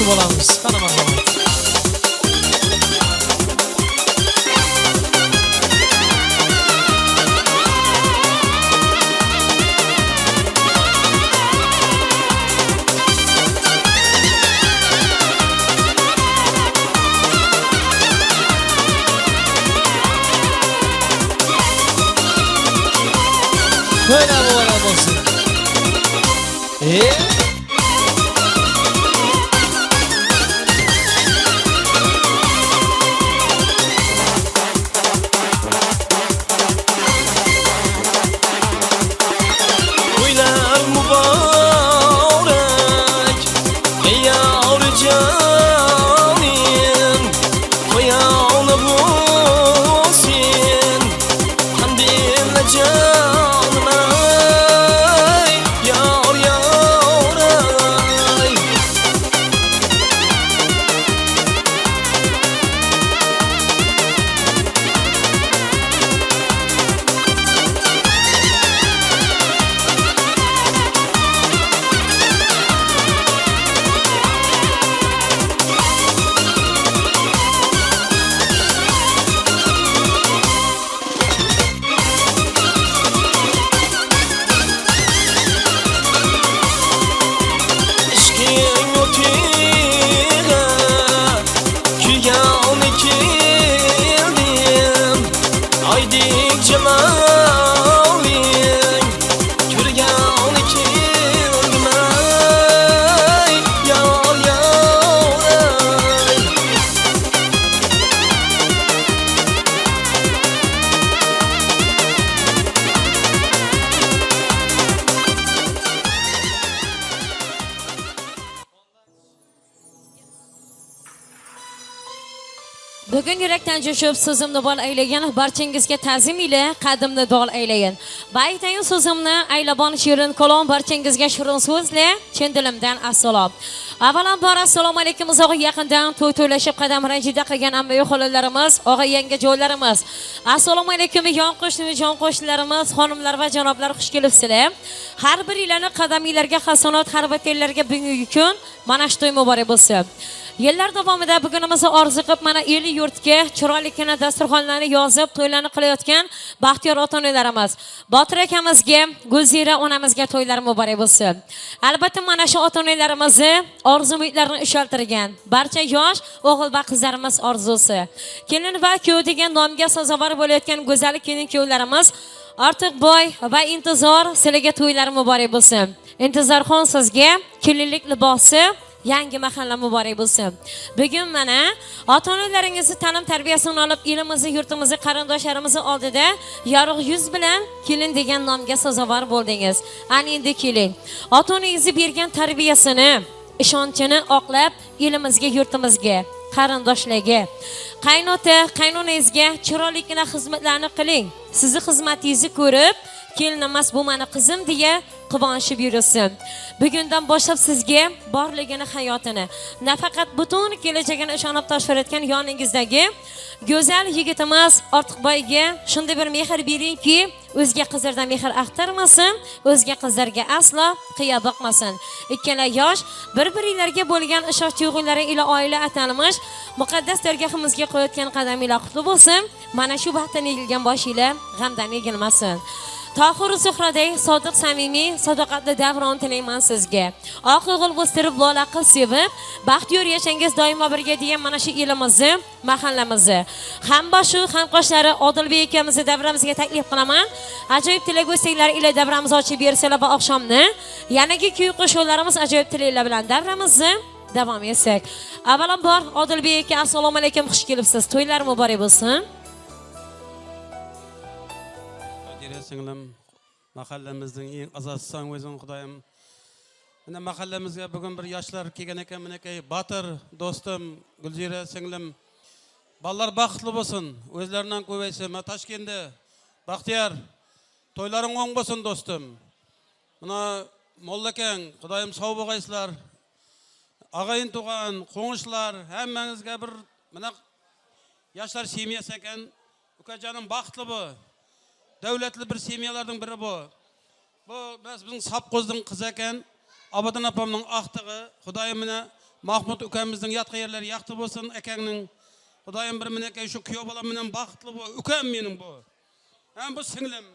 kutib olamiz. Qani marhamat. Böyle mübarek olsun. To'ylar muborak, ey yavrujonim, to'yona bo'lsin, hamdilla jonim ay, yor yor ay. Ishqing o'tiga kuyovni keldim, oydek jaloling ko'rgani keldim ay, yor yor ay. Bugun yurakdan jo'shib so'zimni bol aylagan barchangizga ta'zim ila qadimni dol aylagan. Va aytayin so'zimni aylabon shirin kalom barchangizga shirin so'zla chin dilimdan assalom. Avvalambor assalomu alaykum uzoq yaqindan to'y-to'ylashib qadam ranjida qilgan amma-yu xolalarimiz, og'a yangi joylarimiz. Assalomu alaykum yon qo'shni jon qo'shnilarimiz, xonimlar va janoblar xush kelibsizlar. Har biringlarni qadaminglarga hasanat, har biringlarga bugungi kun mana shu to'y muborak bo'lsin. Yillar davomida bugunimizni orzu qilib mana eli yurtga chiroylikina dasturxonlarni yozib to'ylarni qilayotgan baxtiyor ota-onalarimiz, Botir akamizga, Gulzira onamizga to'ylar muborak bo'lsin. Albatta mana shu ota-onalarimizni orzu-umidlarini ushaltirgan barcha yosh o'g'il va qizlarimiz orzusi. Kelin va kuyov degan nomga sazovor bo'layotgan go'zal kelin-kuyovlarimiz ortiq boy va intizor sizlarga to'ylar muborak bo'lsin. Intizorxon sizga kelinlik libosi yangi mahalla muborak bo'lsin. Bugun mana ota-onalaringizni ta'lim tarbiyasini olib elimizni, yurtimizni, qarindoshlarimizni oldida yorug' yuz bilan kelin degan nomga sazovor bo'ldingiz. Ana endi keling. Ota-onangizni bergan tarbiyasini, ishonchini oqlab elimizga, yurtimizga, qarindoshlarga, qaynota, qaynonangizga chiroylikina xizmatlarni qiling. Sizni xizmatingizni ko'rib, kelin emas bu meni qizim deya quvonishib yursin. Bugundan boshlab sizga borligini, hayotini, nafaqat butun kelajagini ishonib tashlayotgan yoningizdagi go'zal yigitimiz Ortiqboyga shunday bir mehr beringki, o'zga qizlardan mehr axtarmasin, o'zga qizlarga aslo qiya boqmasin. Ikkala yosh bir-biringlarga bo'lgan ishonch tuyg'ulari ila oila atalmish muqaddas dargohimizga qo'yayotgan qadaminglar qutlug' bo'lsin. Mana shu baxtdan egilgan boshinglar g'amdan egilmasin. Tohir Zuhraday sodiq, samimiy, sadoqatli davron tilayman sizga. Oq o'g'il o'stirib, lola qiz sevib, baxtiyor yashangiz doimo birga degan mana shu elimizni, mahallamizni, hamboshi, hamqoshlari Odilbek akamizni davramizga taklif qilaman. Ajoyib tilago'stiklar ila davramizni ochib bersalar va oqshomni yanagi kuy qo'shiqlarimiz ajoyib tilaklar bilan davramizni davom etsak. Avvalambor Odilbek aka, assalomu alaykum, xush kelibsiz. To'ylar muborak bo'lsin. Singlim, mahallamizning eng azizsan o'zing Xudoyim. Mana mahallamizga bugun bir yoshlar kelgan ekan, menakay Botir do'stim, Gulzira singlim. Ballar baxtli bo'lsin, o'zlaridan ko'paysin. Men Toshkentda Baxtiyor, to'ylaring o'ng bo'lsin do'stim. Mana mollakang, Xudoyim sog' bo'lgaysizlar. Og'ayin tug'an, qo'nishlar, hammangizga bir mana yoshlar semiyasi ekan. Ukajonim baxtli bu. Davlatli bir semiyalarning biri bu. Bu bizning Sapqo'zning qizi ekan. Abadan opamning aqtig'i. Xudoyim meni Mahmud ukamizning yatqa yerlari yaxti bo'lsin, akangning. Xudoyim bir minekay shu kuyov bolam bilan baxtli bo'l. Ukam mening bu. Ham bu singlim.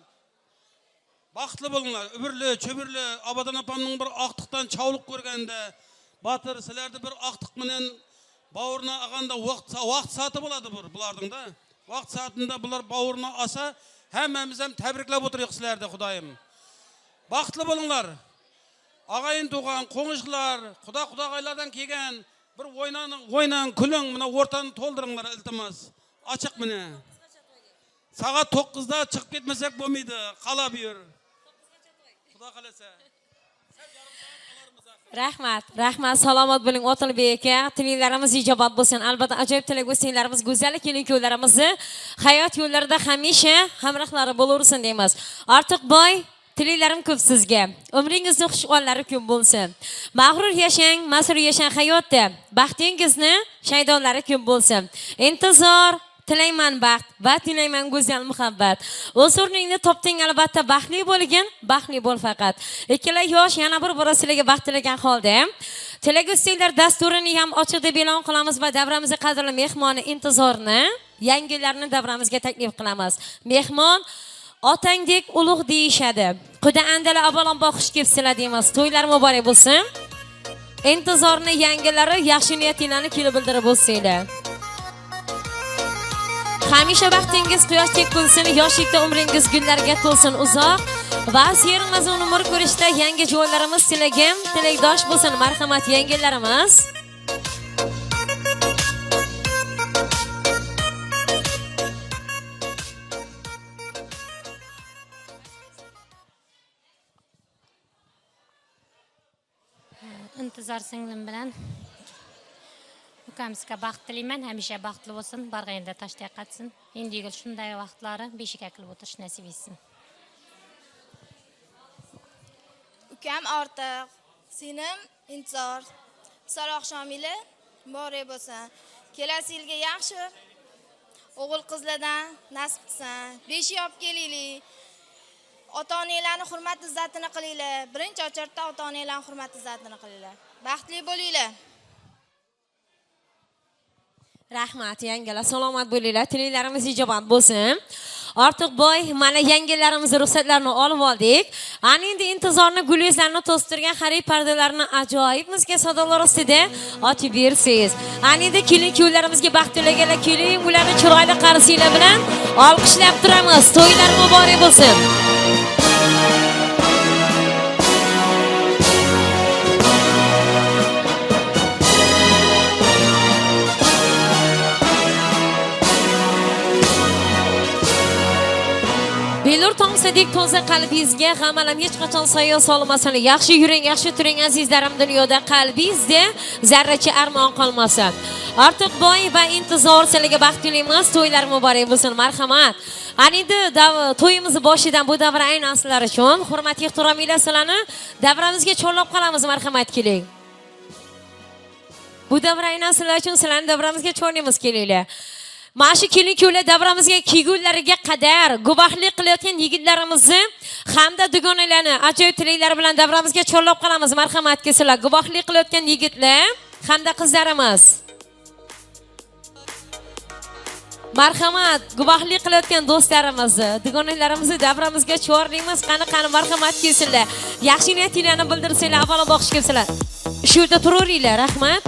Baxtli bo'linglar. Öbürlü, çöbürlü, Abadan apamning bir aqtiqdan çavluq ko'rganda, Batır sizlarni bir aqtiq bilan bavurna aganda vaqt saati bo'ladi bularning da. Vaqt saatında bular bavurna asa, hammamiz ham tabriklab o'tirib sizlarni Xudoyim. Baxtli bo'linglar. Ağayın tuğan, qo'ng'ishlar, Xudo-Xudog'aylardan kelgan bir o'ynan, kuling, mana o'rtani to'ldiringlar iltimos. Ochiq mana. Soat 9da chiqib ketmasak bo'lmaydi, qolab yur. Xudo xolasa. Rahmat, salomat bo'ling Otilbek aka. Tilinglarimiz ijobat bo'lsin. Albatta ajoyib tilakdo'stlarimiz, go'zallik kelinko'larimizni hayot yo'llarida hamisha hamrohlari bo'laversin deymiz. Ortiqboy, tilaklarim ko'p sizga. Umringizni xush-onlari ko'p bo'lsin. Mag'rur yashang, masrur yashang hayotda. Baxtingizni shaydonlari ko'p bo'lsin. Intizor tilayman baxt va tilayman go'zal muhabbat. O'z o'rningni topding, albatta baxtli bo'lgin, baxtli bo'l faqat. Ikkala yosh yana bir sizlarga baxt tilagan holda Telego'stlar dasturini ham ochiq deb e'lon qilamiz va davramizga qadrli mehmoni Intizorni, yangilarni davramizga taklif qilamiz. Mehmon otangdek ulug' deyishadi. Quda andala avvalambor xush kelibsizlar deymiz. To'ylar muborak bo'lsin. Intizorni yangilari yaxshi niyatinglarni kelib bildirib bo'lsanglar. Hamisha baxtingiz quyoshdek bo'lsin, yoshlikda umringiz gullarga to'lsin uzoq va sermazmun umr ko'rishda yangi joylarimiz tilagim, tilakdosh bo'lsin. Marhamat yangilarimiz. Intizor singlim bilan ukamizga baxt tilayman, hamisha baxtli bo'lsin, barg'ayinda tashdek qatsin. Endi shunday vaqtlari beshik qilib o'tirish nasib etsin. Ukam Ortiq, singlim Intizor, Saroq Shomili muborak bo'lsin. Kelasi yilga yaxshi o'g'il qizlardan nasib qilsin. 5 olib kelaylik. Ota-onalarning hurmat izzatini qilinglar. Birinchi ocharda ota-onalarning hurmat izzatini qilinglar. Baxtli bo'linglar. Rahmat, yangilar salomat bo'linglar. Tilinglarimiz ijobat bo'lsin. Ortiqboy, mana yangilarimiz ruxsatlarini olib oldik. Ana endi Intizorni gulizlarni to'stirgan xarid pardalarni ajoyib muzika sadolar ostida ochib bersangiz. Ana endi kelin-kuylarimizga baxt tilaganlar, keling, ularni chiroyli qarsiylar bilan olqishlab turamiz. To'ylar muborak bo'lsin. Belur tomsadek toza qalbingizga g'amalam hech qachon soya solmasin. Yaxshi yuring, yaxshi turing azizlarim, dunyoda qalbingizda zarracha armon qolmasin. Ortiqboy va Intizor sizlarga baxt tilaymiz. To'ylar muborak bo'lsin. Marhamat. Ana endi to'yimiz boshidan bu davra aynan sizlar uchun hurmat ehtirominglar sizlarni davramizga chorlab qolamiz. Marhamat keling. Bu davra aynan sizlar uchun sizlarni davramizga chorlaymiz, kelinglar. Mana kelin-kuylar davramizga kelgunlariga qadar guvohlik qilayotgan yigitlarimizni hamda dugonalarni ajoyib tilaklari bilan davramizga chorlab qolamiz. Marhamat kelinglar, guvohlik qilayotgan yigitlar hamda qizlarimiz. Marhamat, guvohlik qilayotgan do'stlarimizni, dugonalarimizni davramizga chorlaymiz. Qani marhamat kelinglar. Yaxshi niyatinglarni bildirsanglar, avvalambor xush kelibsizlar. Shu yerda turaveringlar, rahmat.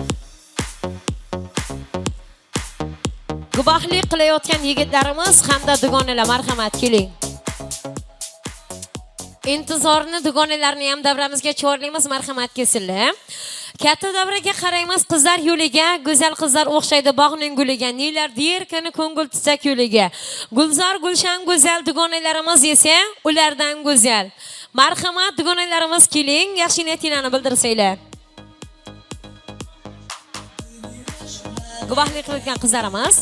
Guvohlik qilayotgan yigitlarimiz hamda dugonalar, marhamat keling. Intizorni dugonalarini ham davramizga chorlaymiz. Marhamat kelsinlar. Katta davraga qaraymiz, qizlar yo'liga, go'zal qizlar o'xshaydi bog'ning guliga, nelar derkini ko'ngil tutsak yo'liga. Gulzor, gulshan go'zal dugonalarimiz esa ulardan go'zal. Marhamat dugonalarimiz keling, yaxshi niyatinglarni bildirsanglar. Guvohlik qilayotgan qizlarimiz.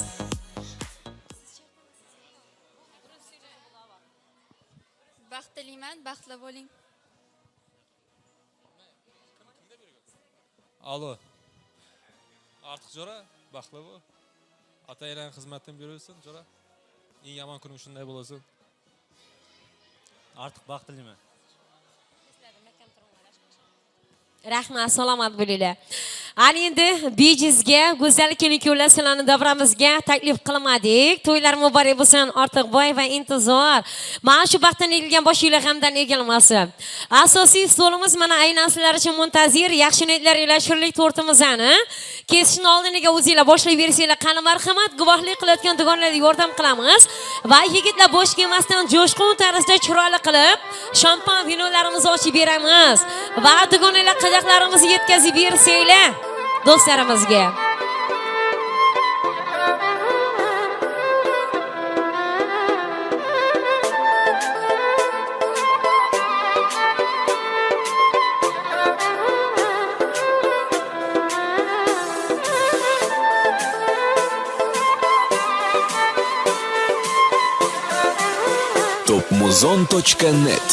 Baxt tilayman, baxtli bo'ling. Alo. Ortiq jo'ra, baxtli bo'l. Ota-onang xizmatdan bersin, jo'ra. Eng yomon kuning shunday bo'lsin. Ortiq baxt tilayman. Rahmat, salomat bo'linglar. Ana endi bejizga go'zal kelin-kuyovlar sizlarni davramizga taklif qilmadik. To'ylar muborak bo'lsin, Ortiqboy va Intizor. Mana shu baxtdan egilgan boshinglar hamdan egilmasin. Asosiy stolimiz mana aynan sizlar uchun muntazir, yaxshi niyatlar ila shirlik tortimizni kesishni oldiniga o'zingizlar boshlab bersanglar, qani marhamat, guvohlik qilayotgan dugonlarga yordam qilamiz va yigitlar bosh kelmasdan jo'shqin tarzda chiroyli qilib shampan vinolarimizni ochib beramiz va dugonlar qadoqlarimizni yetkazib bersanglar do'stlarimizga. topmuzon.net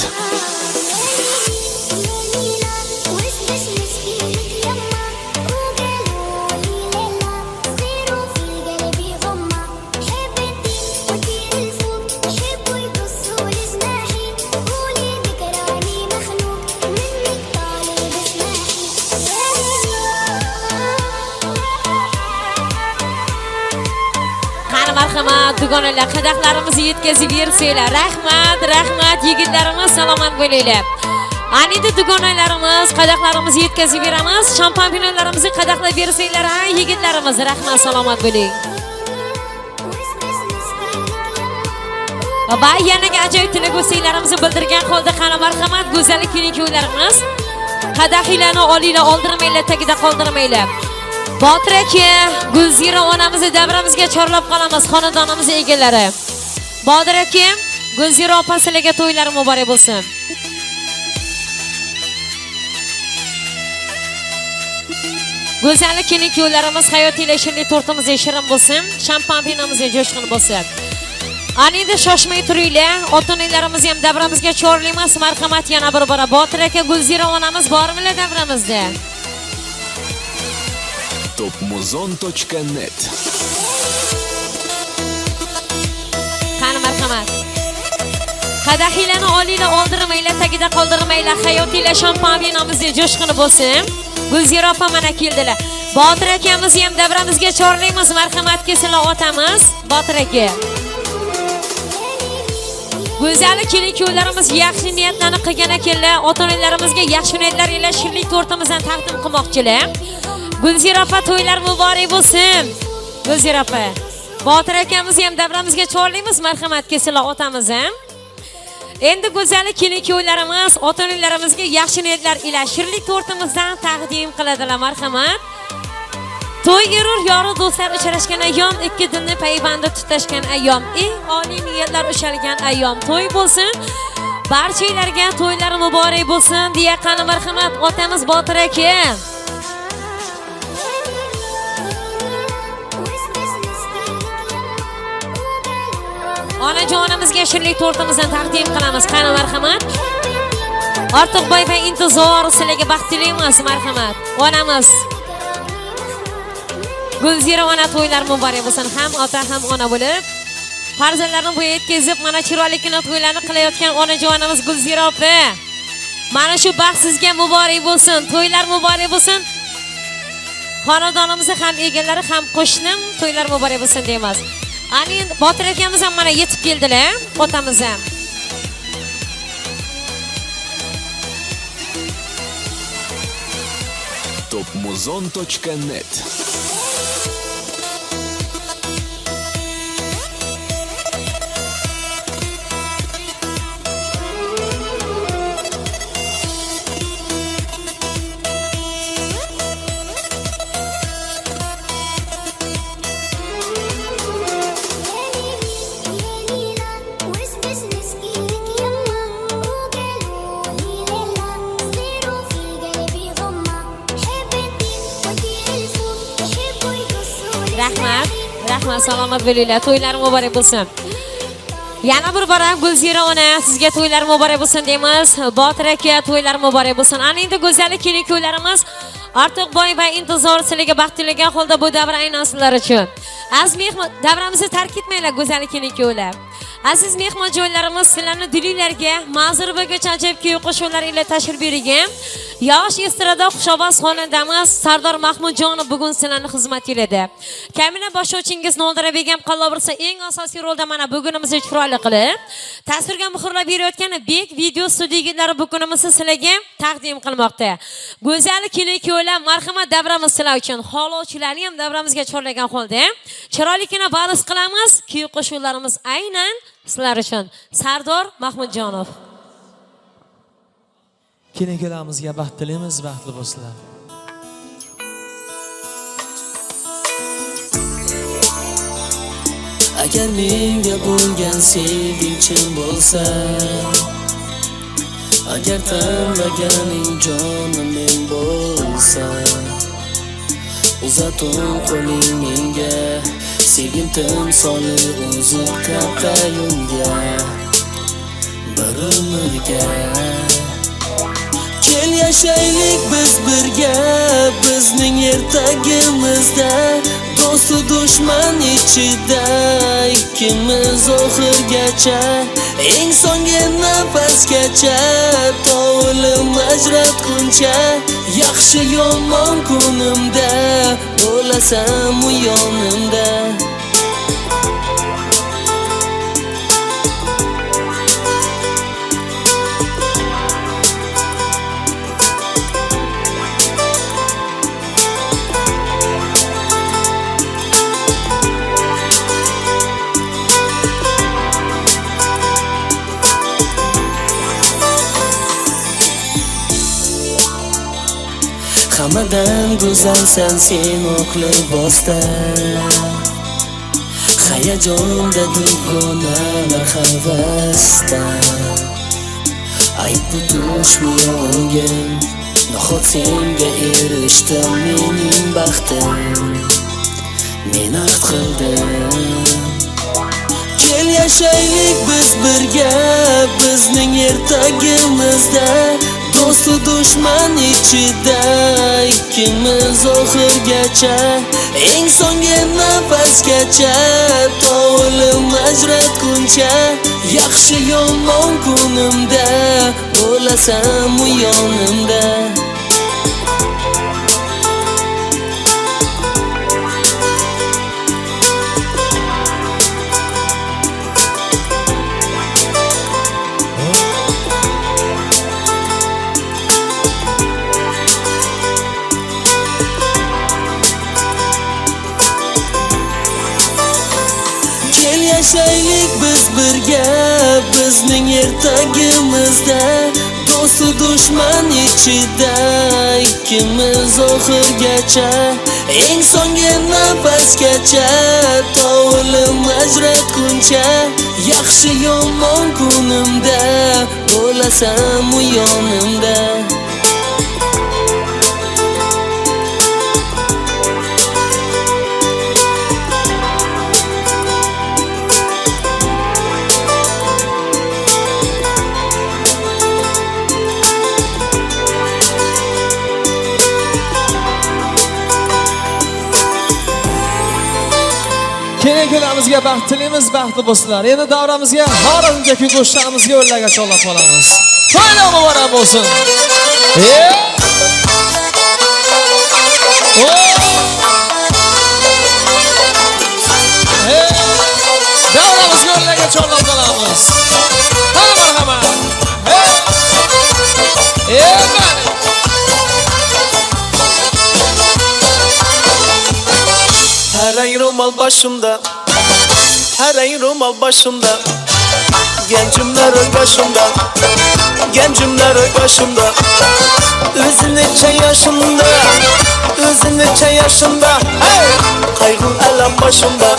Marhamat, dugonalar, qadoqlarimizni yetkazib bersanglar. Rahmat, rahmat yigitlarimiz, salomat bo'linglar. Ana endi dugonalarimiz, qadoqlarimizni yetkazib beramiz. Shampan vinolarimizni qadoqlab bersanglar, ha yigitlarimiz, rahmat, salomat bo'ling. Va yanaga ajoyib tilaklarimizni bildirgan holda qani marhamat, go'zal kelin-kuyovlarimiz, qadoqlarni olinglar, oldirmanglar, tagida qoldirmanglar. Botir aka, Gulzira onamizni davramizga chorlab qolamiz, xonadonimiz egalari. Botir aka, Gulzira opa sizlarga to'ylar muborak bo'lsin. Go'zal kelin-kuyovlarimiz hayotinglar shunday tortimiz shirin bo'lsin, shampan vinamiz jo'shqin bo'lsin. Ana endi shoshmay turinglar, ota-onalarimizni ham davramizga chorlaymiz, marhamat yana bir bora. Botir aka, Gulzira onamiz bormilar davramizda? topmuzon.net Qani marhamat. Qadoqlarni olinglar, oldirmanglar, tagida qoldirmanglar. Hayotinglar shampan vinamizni jo'shqin bo'lsin. Gulzira opa mana keldilar. Botir akamizni ham davramizga chorlaymiz, marhamat kelsinlar otamiz. Botir aka. Go'zal kelin-kuyovlarimiz yaxshi niyatlarni qilgan ekanlar, ota-onalarimizga yaxshi niyatlar ila shirlik tortimizni taqdim qilmoqchilar. Gulzira opa to'ylar muborak bo'lsin. Gulzira opa. Botir akamizni ham davramizga chorlaymiz, marhamat kelsinlar otamiz ham. Endi go'zal kelin-kuyovlarimiz ota-onalarimizga yaxshi niyatlar ila shirlik tortimizdan taqdim qiladilar, marhamat. To'y erur yorug' do'stlar uchrashgan ayyom, ikki dinni paybandi tutashgan ayyom, eng oliy niyatlar ushalgan ayyom. To'y bo'lsin. Barchalarga to'ylar muborak bo'lsin deya qani marhamat otamiz Botir aka. Onajonimizga shirlik tortimizni taqdim qilamiz, qani marhamat. Ortiqboy va Intizor sizlarga baxt tilaymiz, marhamat. Onamiz Gulzira ona to'ylar muborak bo'lsin, ham ota ham ona bo'lib farzandlarini bu yetkazib mana chiroylikina to'ylarni qilayotgan onajonimiz Gulzira opa. Mana shu baxt sizga muborak bo'lsin, to'ylar muborak bo'lsin. Xonadonimizni ham egalari ham qo'shnim to'ylar muborak bo'lsin deymiz. Ani Botir akamiz ham mana yetib keldilar, otamiz ham. topmuzon.net Rahmat, salomat bo'linglar. To'ylar muborak bo'lsin. Yana bir bora Gulzira ona sizga to'ylar muborak bo'lsin deymiz. Botir aka to'ylar muborak bo'lsin. Ana endi go'zal kelin-kuyovlarimiz Ortiqboy va Intizor sizlarga baxt tilagan holda bu davr aynan sizlar uchun. Aziz mehmon, davramizni tark etmanglar go'zal kelin-kuyovlar. Aziz mehmonjoylarimiz sizlarni dilinglarga ma'zur bo'lgach ajoyib kuy qo'shiqlar ila tashrif buyurgan. Yosh estrada xushovoz xonandamiz Sardor Mahmudjonov bugun sizlarning xizmatingizda. Kamina boshlovchingiz Noldira Begim Qallovirsa eng asosiy rolda mana bugunimizni chiroyli qilib, tasvirga muhrlab berayotgan Bek video studiyalari bugunimizni sizlarga taqdim qilmoqda. Go'zal kuylar marhamat davramiz sizlar uchun xolovchilarni ham davramizga chorlagan holda chiroylikina vals qilamiz. Kuy qo'shiqlarimiz aynan sizlar uchun. Sardor Mahmudjonov. Kelakulamizga baxt tilaymiz, baxtli bo'lsinlar. Agar menga bo'lgan sevging chin bo'lsa, agar tanlaganing jonim men bo'lsa, uzating qo'ling menga, sevgim timsoli o'zi taqayunga, bir umrga. Kel yashaylik biz birga, bizning ertagimizda, do'stu dushman ichida, ikkimiz oxirgacha, eng so'nggi nafasgacha, to o'lim ajratguncha, yaxshi yomon kunimda bo'lasan u yonimda. Hammadan go'zalsan sen oq libosda, hayajonda dugonalar havasda. Aytdi dushmiyog'im, nahot senga erishdim mening baxtim, men ahd qildim. Kel yashaylik biz birga, bizning ertagimizda, do'stu dushman ichida, ikkimiz oxirgacha, eng so'nggi nafasgacha, to o'lim ajratguncha, yaxshi yomon kunimda bo'lasan u yonimda. Yashaylik biz birga, bizning ertagimizda, do'stu dushman ichida, ikkimiz oxirgacha, eng so'nggi nafasgacha, to o'lim ajratguncha, yaxshi yomon kunimda bo'lasan u yonimda. Kelakulamizga baxt tilaymiz, baxtli bo'lsinlar. Endi davramizga Xorazmga kuy qo'shiqlarimizga yo'llaga cho'llab qolamiz. To'ylar muborak bo'lsin. Davramizga yo'llaga cho'llab qolamiz. Hadi marhamat. Her ay romal başımda, her ay romal başımda, gencimler başımda, gencimler başımda. Özün neçe yaşında, özün neçe yaşında, hey! Kaygı alam başımda,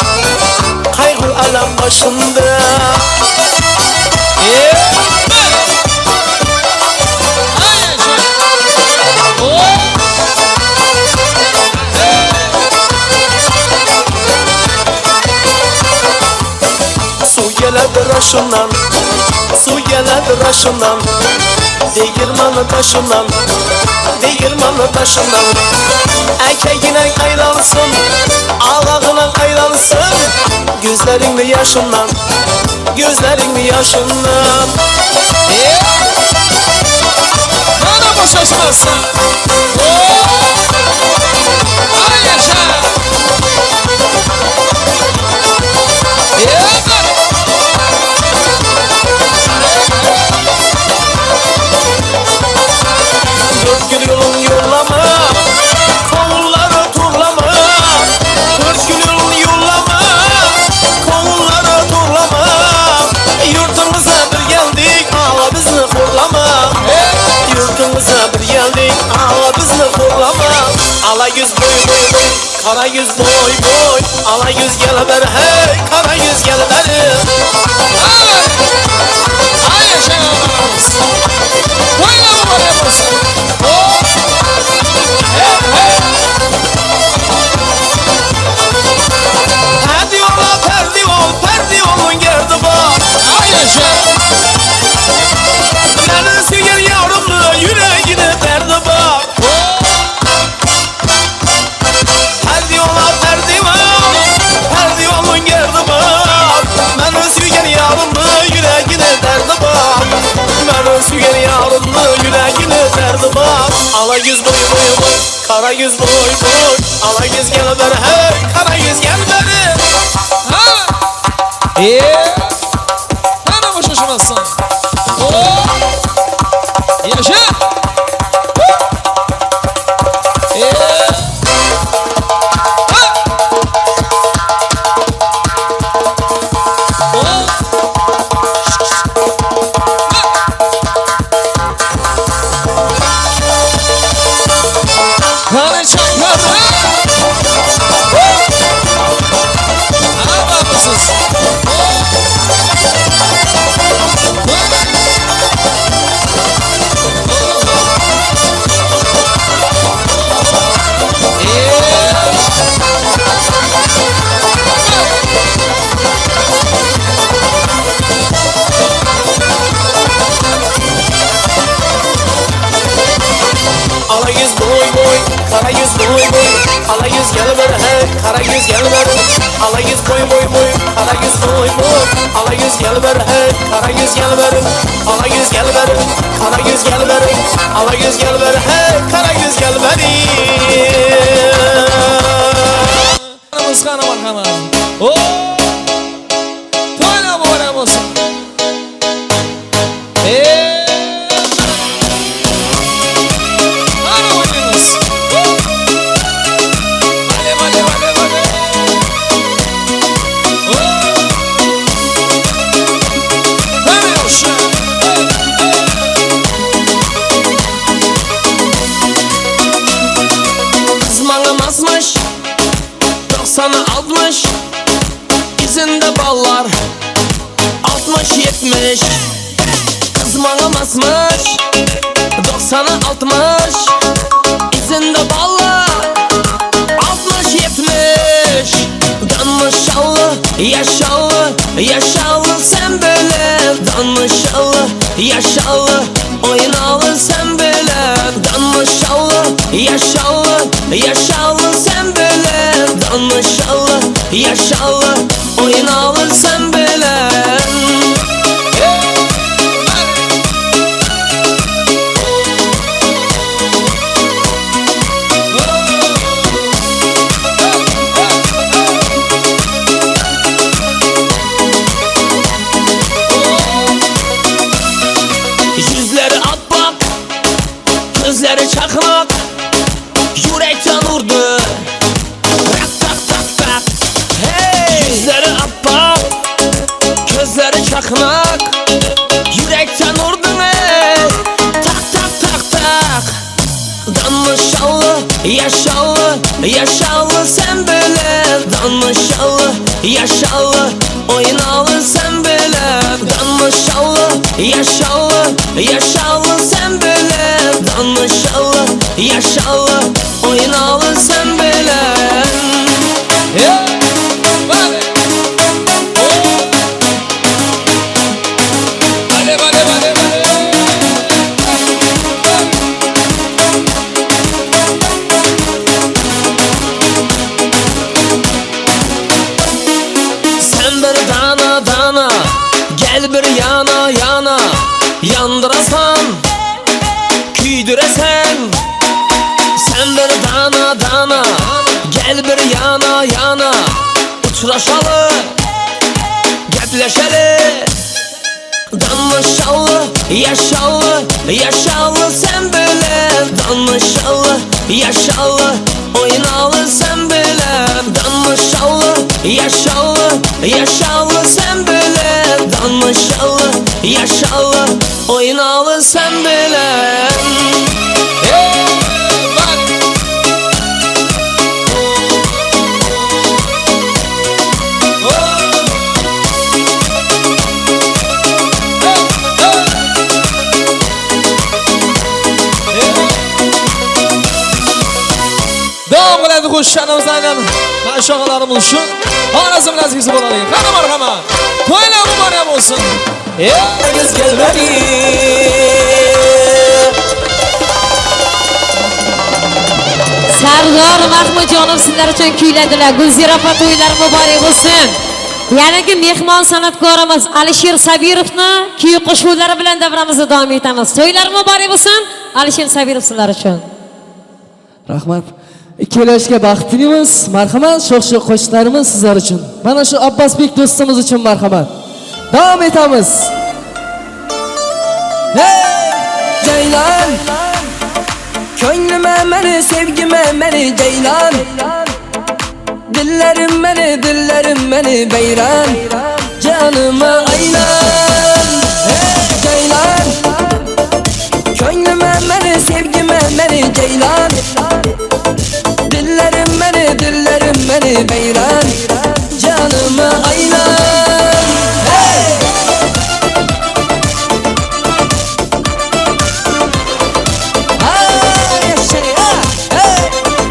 kaygı alam başımda. Raşımdan, su geledi raşımdan, değirmanı taşımdan, değirmanı taşımdan. Erkeğine aylansın, ağlağına aylansın, gözlerin yaşından, gözlerin yaşından. Bana boşaşmazsın. ala yüz boy boy boy, kara yüz boy boy, ala yüz gel beri, hey kara yüz gel beri. Ay yaşa ağalarımız. Oynama oraya basın. Hadi ola perdivanın gerdi bak. Ay yaşa. Beni süger yavrumlu yüreğine derdi bak. Hadi ola perdivanın gerdi bak. Beni süger yavrumlu yüreğine derdi bak. Beni süger yavrumlu yüreğine derdi bak. Ala yüz boy boy boy, kara yüz boy boy, ala yüz gel beri, hey kara yüz gel beri. Ana boşaşamazsın. Yaşa. Hadi çakar. Ana babasız. Ala yüz boy boy, kara yüz boy boy, ala yüz gel beri, hey kara yüz gel beri. Ala yüz boy boy boy, kara yüz boy boy, ala yüz gel beri, hey kara yüz gel beri. Ala yüz gel beri, kara yüz gel beri, ala yüz gel beri, hey kara yüz gel beri. Anamız kanı bakalım. Toyla mı oraya basın? Hadi oynayınız. Hadi. Hadi yaşa. Kızmanı masmış, 90'ı 60, izinde ballar 60-70. Kızmanı masmış, 90'ı 60, izinde ballar 60-70. Danışallı, yaşallı sen böyle. Danışallı, yaşallı, oynalı sen böyle. Danışallı, yaşallı sen böyle. Danışallı, yaşallı, oynalı sen böyle. Yüzleri atbak, gözleri çakmak, yürekten vurdu. Tak tak tak tak. Hey! Yüzleri atbak, gözleri çakmak, yürekten vurdun ey. Tak tak tak tak. Danışallı, yaşallı sen böyle. Danışallı, yaşallı, oynalı sen böyle. Danışallı, yaşallı sen böyle. Danışallı, yaşallı, oynalı sen böyle. Hadi. Sen bir dana, gel bir yana, yandırasan, küydüresen. Sen bir dana, gel bir yana, uçraşalı, gepleşeli. Danışallı, yaşallı sen böyle. Danışallı, oynalı sen böyle. Danışallı, yaşallı sen böyle. Danışallı, oynalı sen böyle. qo'shganimiz aynan mashog'alarimiz uchun xorazm lazgizi bo'ladi. Qani marhamat. To'ylar muborak bo'lsin. Qarayız gelmedi. Sardor Mahmudjonov sizlar uchun kuyladilar. Gulzira opa to'ylar muborak bo'lsin. Yana ki mehmon san'atkorimiz Alisher Sabirovni kuy qo'shuvlari bilan davramizni davom etamiz. To'ylar muborak bo'lsin. Alisher Sabirov sizlar uchun. Rahmat. Ikkalashga baxt tilaymiz. Marhamat, sho'x-sho'x qo'shiqlarimiz sizlar uchun. Mana shu Abbosbek do'stimiz uchun marhamat. Davom etamiz. Hey! Ceylan, ko'nglime meni, sevgime meni Ceylan. Dillerim meni beyran. Canıma aylan. Hey Ceylan, ko'nglime meni, sevgime meni Ceylan. Dillerim meni beyran. Canıma aylan. Hey!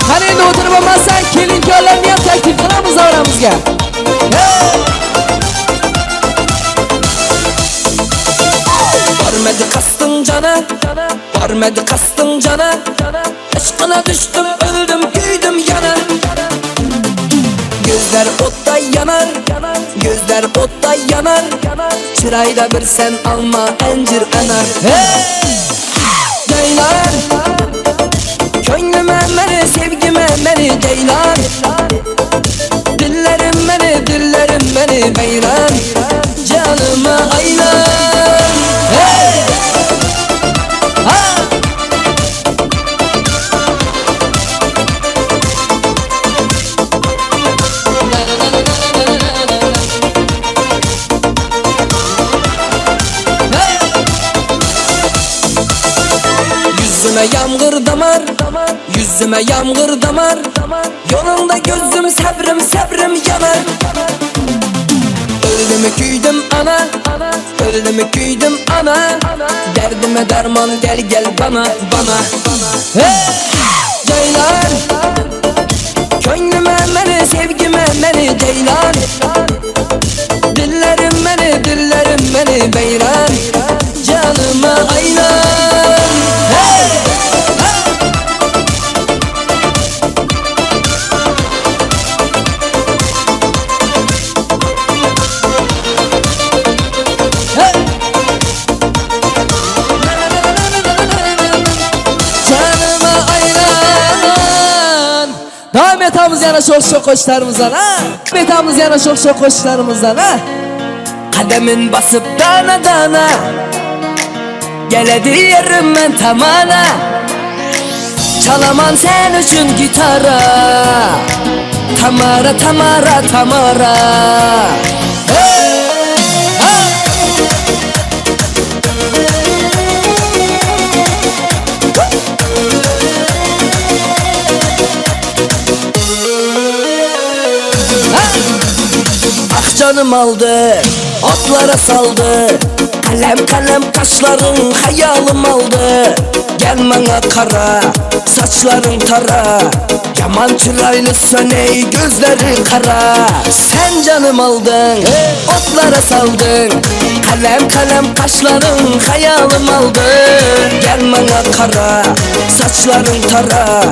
Qani endi o'tirib olmasan, kelin-kuyovlarni ham taklif qilamiz oramizga. Varmadı kastın cana, varmadı kastın cana. Aşkına düştüm, öldüm, güydüm yana. Gözler otta yanar, gözler otta yanar. Çırayda bir sen alma, encir anar. Hey! Ceylan, ko'nglime meni, sevgime meni Ceylan. Dillerim meni beyran. Canıma aylan. Hey! Ha! Yüzüme yağmur damar, yüzüme yağmur damar. Yolunda gözüm sabrım yanar. Öldüm küydüm ana, öldüm küydüm ana. Derdime derman gel bana. Hey! Ceylan, ko'nglime meni, sevgime meni Ceylan. Dillerim meni beyran. Canıma aylan. Hey! Canıma aylan. Davom etamiz yana sho'x-sho'x qo'shiqlarimizdan, ha? Etamiz yana sho'x-sho'x qo'shiqlarimizdan, ha? Kademin basıp dana Geledi yerimden tamana. Çalaman sen üçün gitara. Tamara. Hey! Ha! Ah canım aldı, otlara saldı. Kalem kaşların hayalım aldı. Gel bana kara, saçların tara. Yaman çıraylı söney, gözlerin kara. Sen canım aldın, otlara saldın. Kalem kaşların hayalım aldı. Gel bana kara, saçların tara.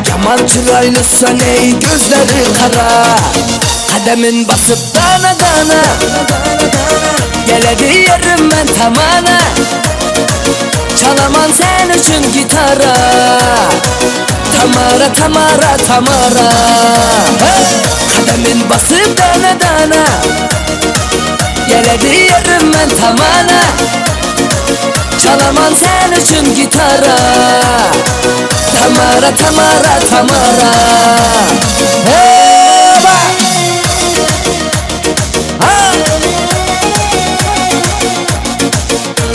Yaman çıraylı söney, gözlerin kara. Kademin basıp dana Geledi yerimden tamana. Çalaman sen üçün gitara. Tamara. Hey! Kademin basıp dana Geledi yerimden tamana. Çalaman sen üçün gitara. Tamara. Hey! Bak!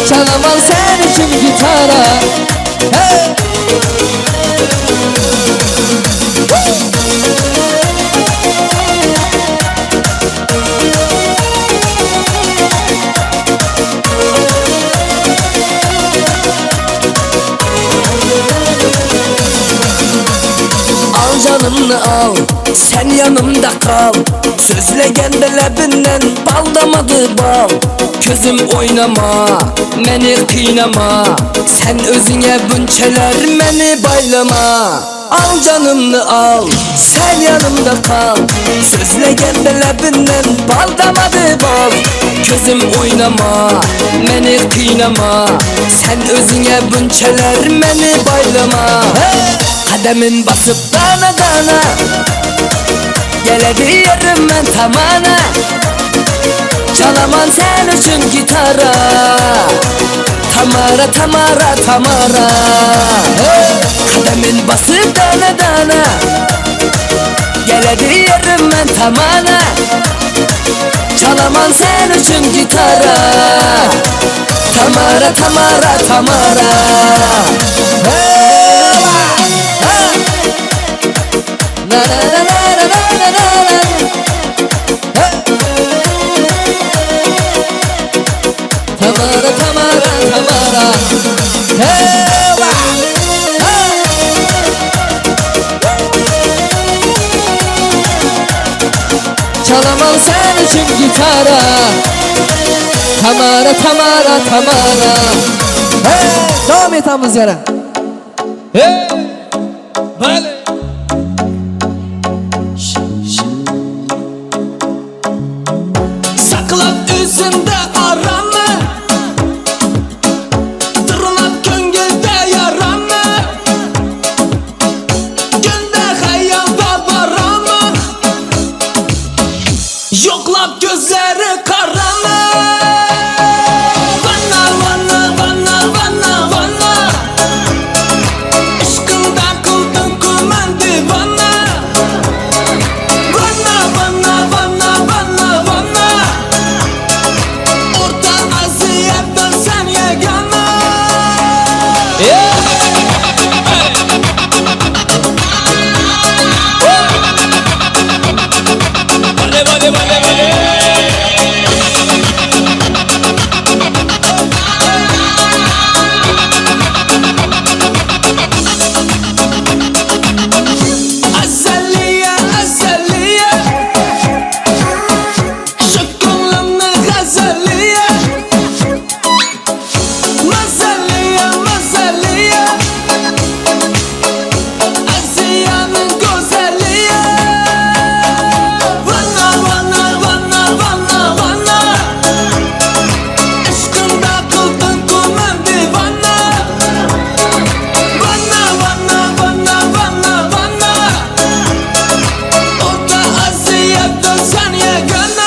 Çalamam sen için gitara. Hey! canımını al, sen yanımda kal. Sözlegende lebinden bal damadı bal. Közüm oynama, meni kıynama. Sen özüne bunçeler, meni baylama. Al canımını al, sen yanımda kal. Sözlegende lebinden bal damadı bal. Közüm oynama, meni kıynama. Sen özüne bunçeler, meni baylama. Kademin basıp dana dana, gelebilirim ben tamana. Çalaman sen için gitara, Tamara Tamara Tamara. Kademin basıp dana dana, gelebilirim ben tamana. Çalaman sen için gitara, Tamara Tamara Tamara. Na na na na na na na na. Tamara Tamara Tamara. Heva. Çalamam sen için gitara, Tamara Tamara Tamara. Devam et hamız yara. Vale. Saklap üzümde aramı, tırnak gönülde yaramı. Günde hayalda baramı, yoklap gözleri karamı. Bana bana bana bana bana, aşkında kıldın kumandı bana. Bana bana bana bana bana, Orta Asya'da sen yegana. Vale vale vale vale. Azaliye azaliye, şokolanı gazaliye. Mazaliye mazaliye, Asya'nın güzeliye. Bana bana bana bana bana, aşkında kıldın kumandı bana. Bana bana bana bana bana, Orta Asya'da sen yegana.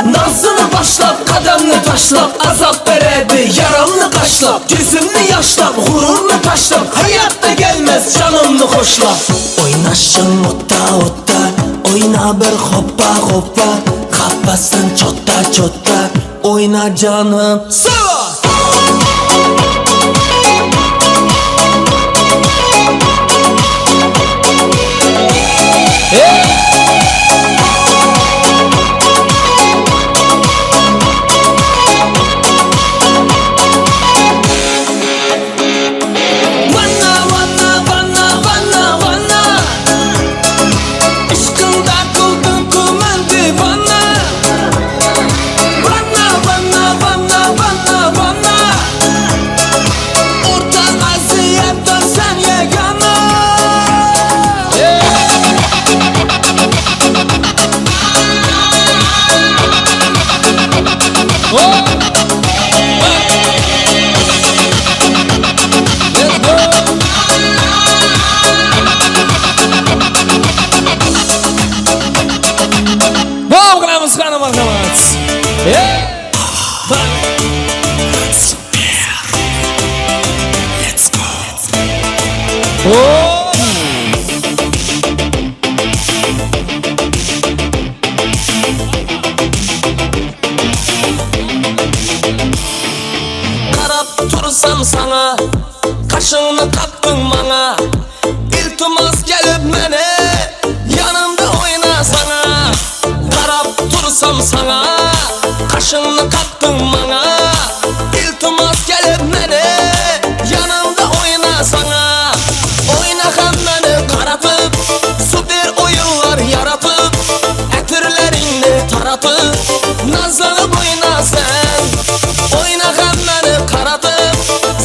Nazını başlap, kademni taşlap, azap veredi, yaramını kaşlap. Gözümni yaşlap, gururunu taşlap, hayatta gelmez canımını hoşlap. Oynaşın otta otta, oyna bir hoppa hoppa. Kapasın çotta çotta, oyna canım. Sıva! Bana bana bana bana bana, aşkında kıldın kumandı bana. Bana bana bana bana bana, Orta Asya'da sen yegana. Bom qilamiz qani marhamat. Let's go. Oh. qarab tursam sana, qaşını qaqqın mana. İltimas gelip mene yanımda oynasana. Qarab tursam sana, qaşını qaqqın mana. İltimas gelip mene yanımda oynasana. Oyna hammani qaratıp, süper oyunlar yaratıp, etirlerini taratıp, nazlanıp oynasan. Oyna hammani qaratıp,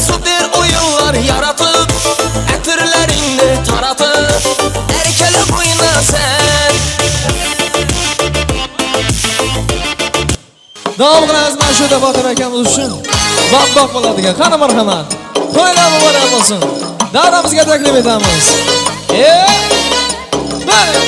süper oyunlar yaratıp, etirlerini taratıp, erkelep oynasan. Davom qilamiz mana shu Botir akamiz uchun. Baq bo'ladigan. Qani marhamat. To'ylar muborak bo'lsin. Davramizga taklif etamiz. Mana.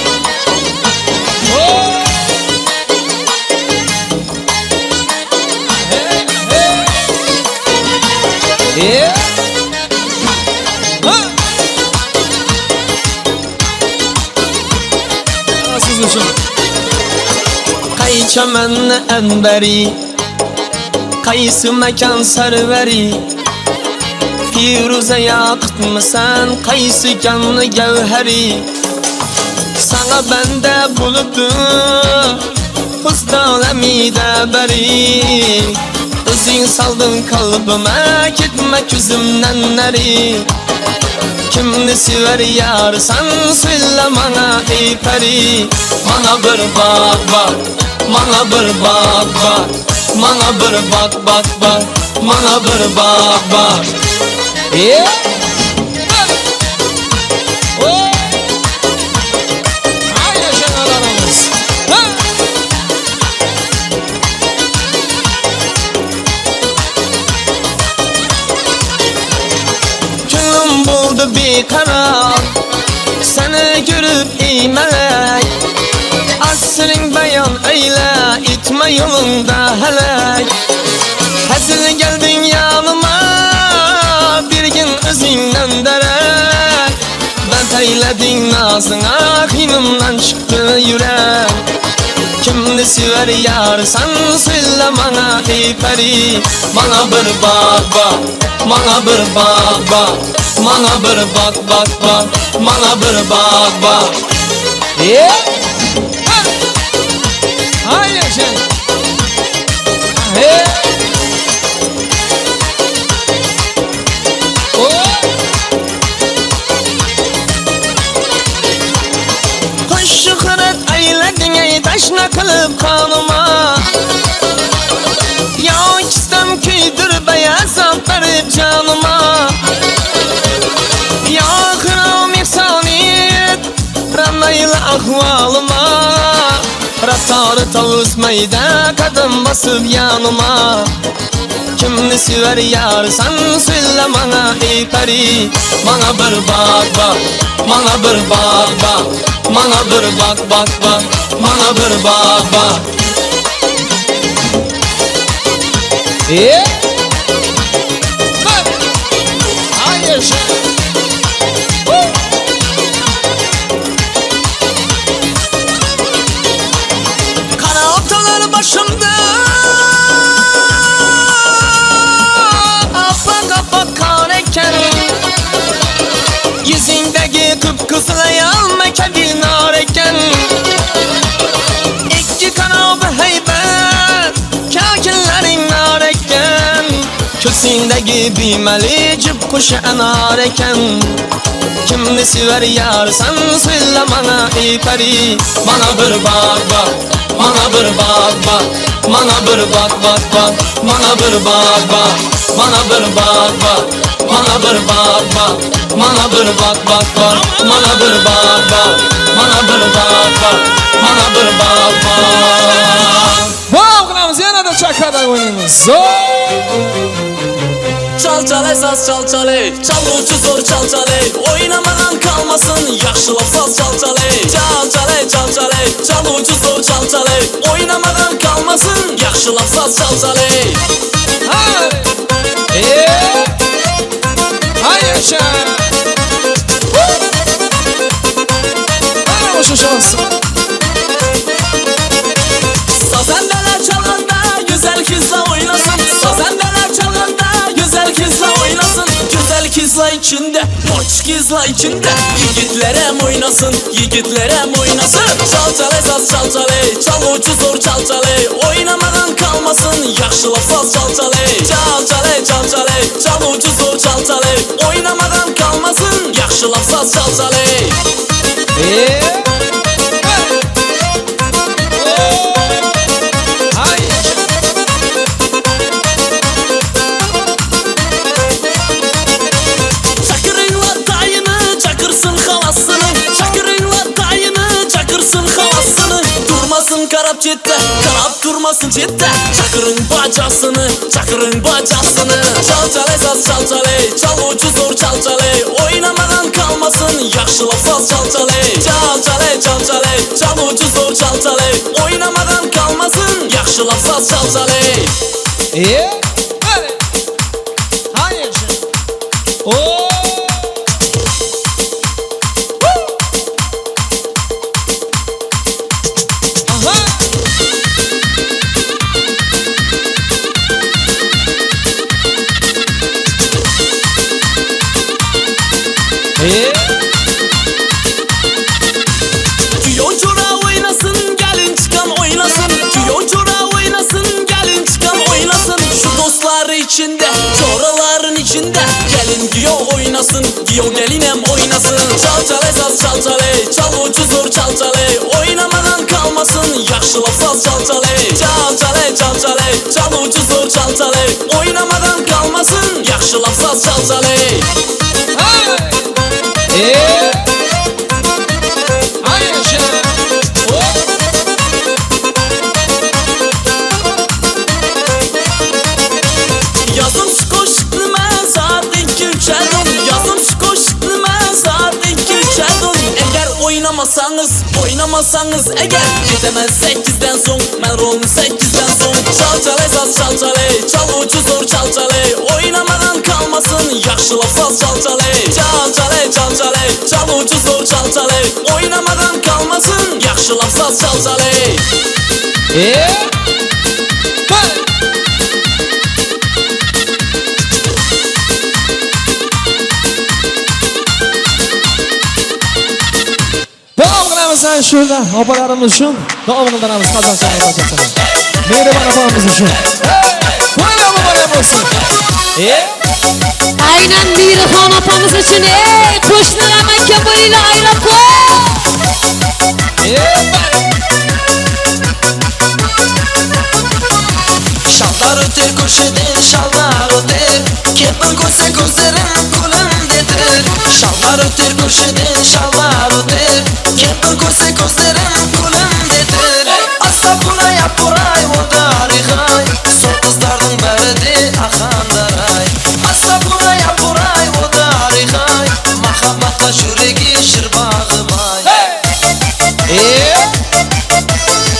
Siz uchun. Qaycha manni anbari, qaysi makon sarvari. Firuza yaqitmisan, qaysi kanni gavhari. Sana bende bulubdu, husdalamida bari. Özün saldın kalbime, gitme gözümden neri. Kimni sever yarsan, söyle bana ey peri. Bana bir bak bak, bana bir bak bak, bana bir bak bak bak, bana bir bak bak. Gönlüm buldu bir karar, seni görüp ey melek. Asrın beyan eyle, itme yolunda helek. Hazır geldin yanıma, bir gün özünden derek. Ben eyledin nazına, kıynımdan çıktı yürek. Kimni sever yarsan, söyle bana ey peri. Bana bir bak bak, bana bir bak bak, bana bir bak bak bak, bana bir bak bak. Hayır sen. Hoş şöhret eyledin ey taşna kılıp kanıma. Ya istem küydür beyaz verip canıma. Ya kıram ihsaniyet, ranayla ahvalıma. Ratarı tavusmayda kadın basıp yanıma. Kimni sever yarsan, söyle bana ey peri. Bana bir bak bak, bana bir bak bak, bana bir bak bak bak, bana bir bak bak. Hayır sen. Kara otalar başımda, apak apak kar eken. Yüzündeki kıpkızlayan mekedil nar eken. İki kanabı heybet, kakillerin nar eken. Kösündeki bimeli cıp kuşu enar eken. Kimni sever yarsan, söyle bana ey peri. Bana bir bak bak, bana bir bak bak, bana bir bak bak bak, bana bir bak bak, bana bir bak bak, bana bir bak bak, bana bir bak bak bak, bana bir bak bak, bana bir bak bak, bana bir bak bak. Davom qilamiz, yana da chakada o'ynaymiz. Çal çal esas çal çal ey, çalgıcı zor çal çal ey. Oynamadan kalmasın, yaxşılap saz çal çal ey. Çal çal ey, çal çal ey, çalgıcı zor çal çal ey. Oynamadan kalmasın, yaxşılap saz çal çal ey. Hayır sen. Bana şu şansı. Sazendeler çalanda güzel kızla oynasın. Sazendeler çalanda güzel içinde, Portekizler içinde. Yigitler hem oynasın, yigitler hem oynasın. Çal çale saz çal çale, çalgıcı zor çal çale. Oynamadan kalmasın, yaxşılap saz çal çale. Çal çale çal çale, çalgıcı zor çal çale. Oynamadan kalmasın, yaxşılap saz çal çale. Çakırınla dayını, çakırsın halasını. Çakırınla dayını, çakırsın halasını. Durmasın karab cette, karab durmasın cette. Çakırın bacasını, çakırın bacasını. Çal çale saz çal çale, çalgıcı zor çal çale. Oynamadan kalmasın, yaxşılap saz çal çale. Çal çale çal çale, çalgıcı zor çal çale. Oynamadan kalmasın, yaxşılap saz çal çale. Hayır. Oo. Aha. Tüyocura oynasın, gelin çıkan oynasın. Tüyocura oynasın, gelin çıkan oynasın. Şu dostları içinde, çoraların içinde. Gelin diyor oynasın, diyor gelin hem oynasın. Çal çale saz çal çale, çalgıcı zor çal çale. Oynamadan kalmasın, yaxşılap saz çal çale. Çal çale çal çale, çalgıcı zor çal çale. Oynamadan kalmasın, yaxşılap saz çal çale. Yazım skoşikli men saat 2-3'e dön. Yazım skoşikli men saat 2-3'e dön. Eğer oynamasanız eğer Gidemez 8'den son, men rolunu 8'den son. Çal çale saz çal çale, çalgıcı zor çal çale. Oynamadan kalmasın, yaxşılap saz çal çale. Çal çale çal çale, çalgıcı zor çal çale. Oynamadan kalmasın, yaxşılap saz çal çale. Devam qilamiz ana shunda opalarimiz uchun davom qildiramiz qadrdonlar barchasini. Mehribon opamiz uchun. Qo'ylar muborak bo'lsin. Aynan Mirixon opamiz uchun qo'shnilar makka bo'linglar aylab qo'y. Şallar öter köşeden şallar öter. Kepin koysa gözlerim kulum dedir. Şallar öter köşeden şallar öter. Kepin koysa gözlerim kulum dedir. Asla buna yap oray o tarihay. Son kızlardan beri de akandaray. Asla buna yap oray o tarihay. Mahabbatla şüregi şırbağı bay.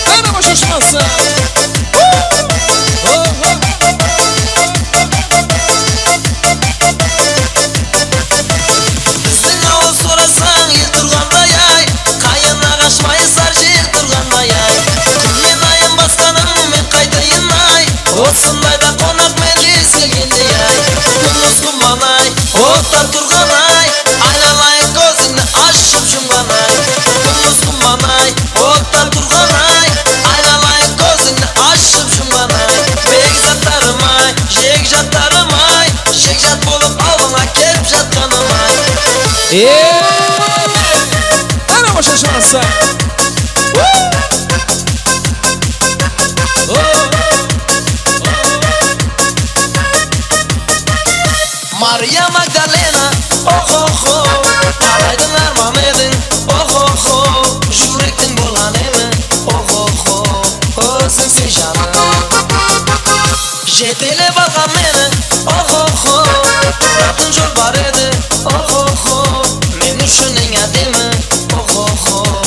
Ana boşaşmazsa. Bizden o sorasan yıldırganda yay. Kayın ağaçmayı sarcı yıldırganda yay. Men ayın baskanım men kaytayın ay. Otsunday da konak melis gelgende yay. Kunduz kumbanay, otlar turgan ay. Aynalayın gözünü açıp şungan ay. Kunduz kumbanay, otlar turgan ay. Aynalayın gözünü açıp şungan ay. Bekzatlarım ay, jekjatlarım ay. Jekjat bolup alına kelip jatkanım ay. Ana boşaşmazsa. Maria Magdalena, oh oh oh. Karaydın armam edin, oh oh oh. Jurektin bolan evi, oh oh oh. Özün sen canım. Jetele balgan meni, oh oh oh. Ratın jol bar edi, oh oh oh. Men üçün en ademi, oh oh oh.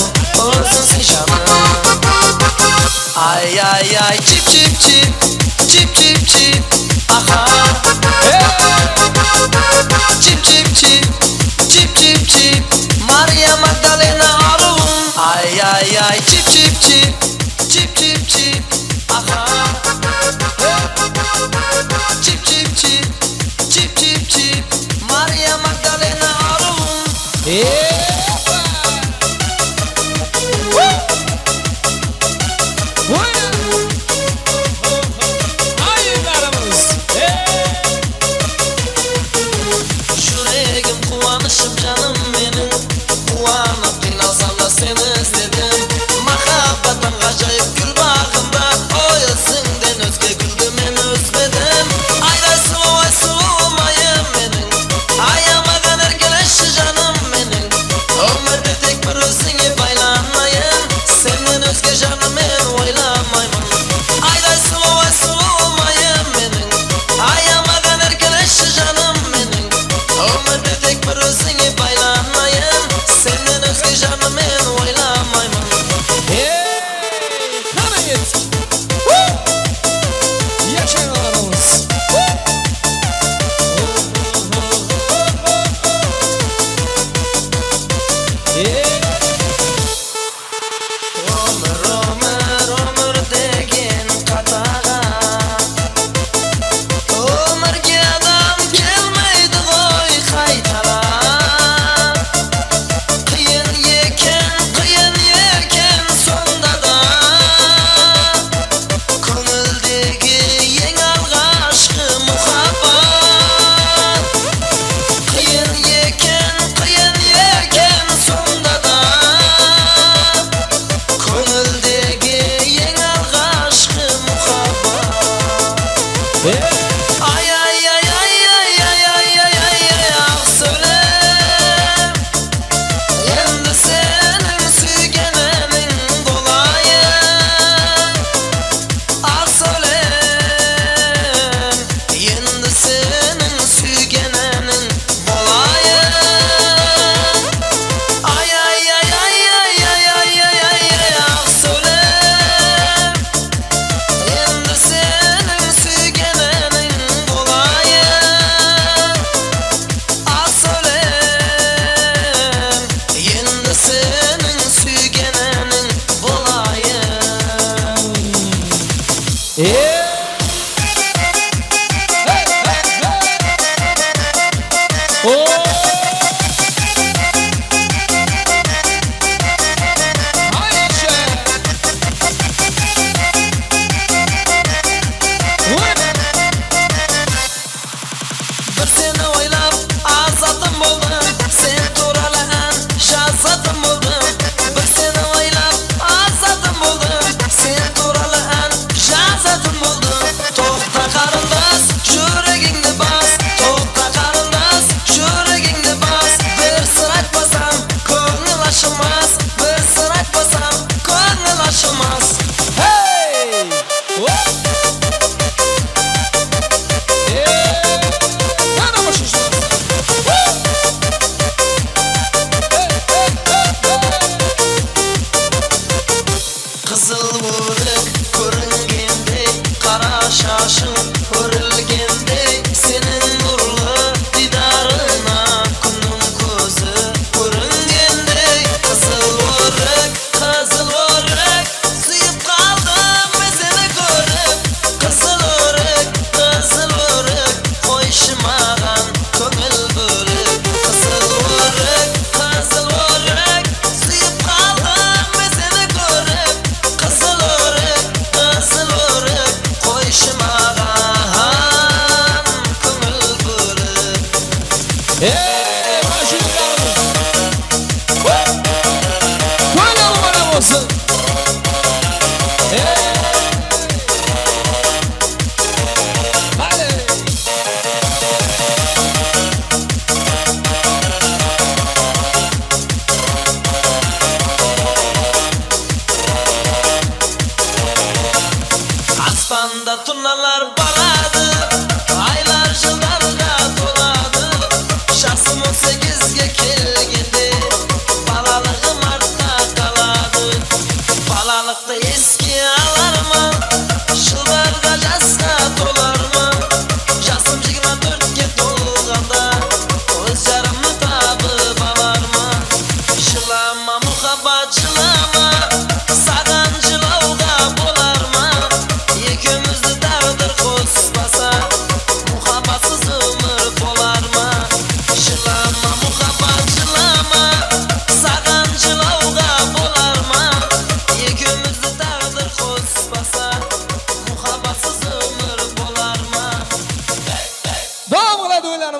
Özün sen canım. Ay ay ay, çip çip çip. Çip çip çip, aha. Chip chip chip, chip chip chip, Maria Magdalena alın. Ay ay ay, chip chip chip, chip chip chip, aha. Chip chip chip, chip chip chip, Maria Magdalena.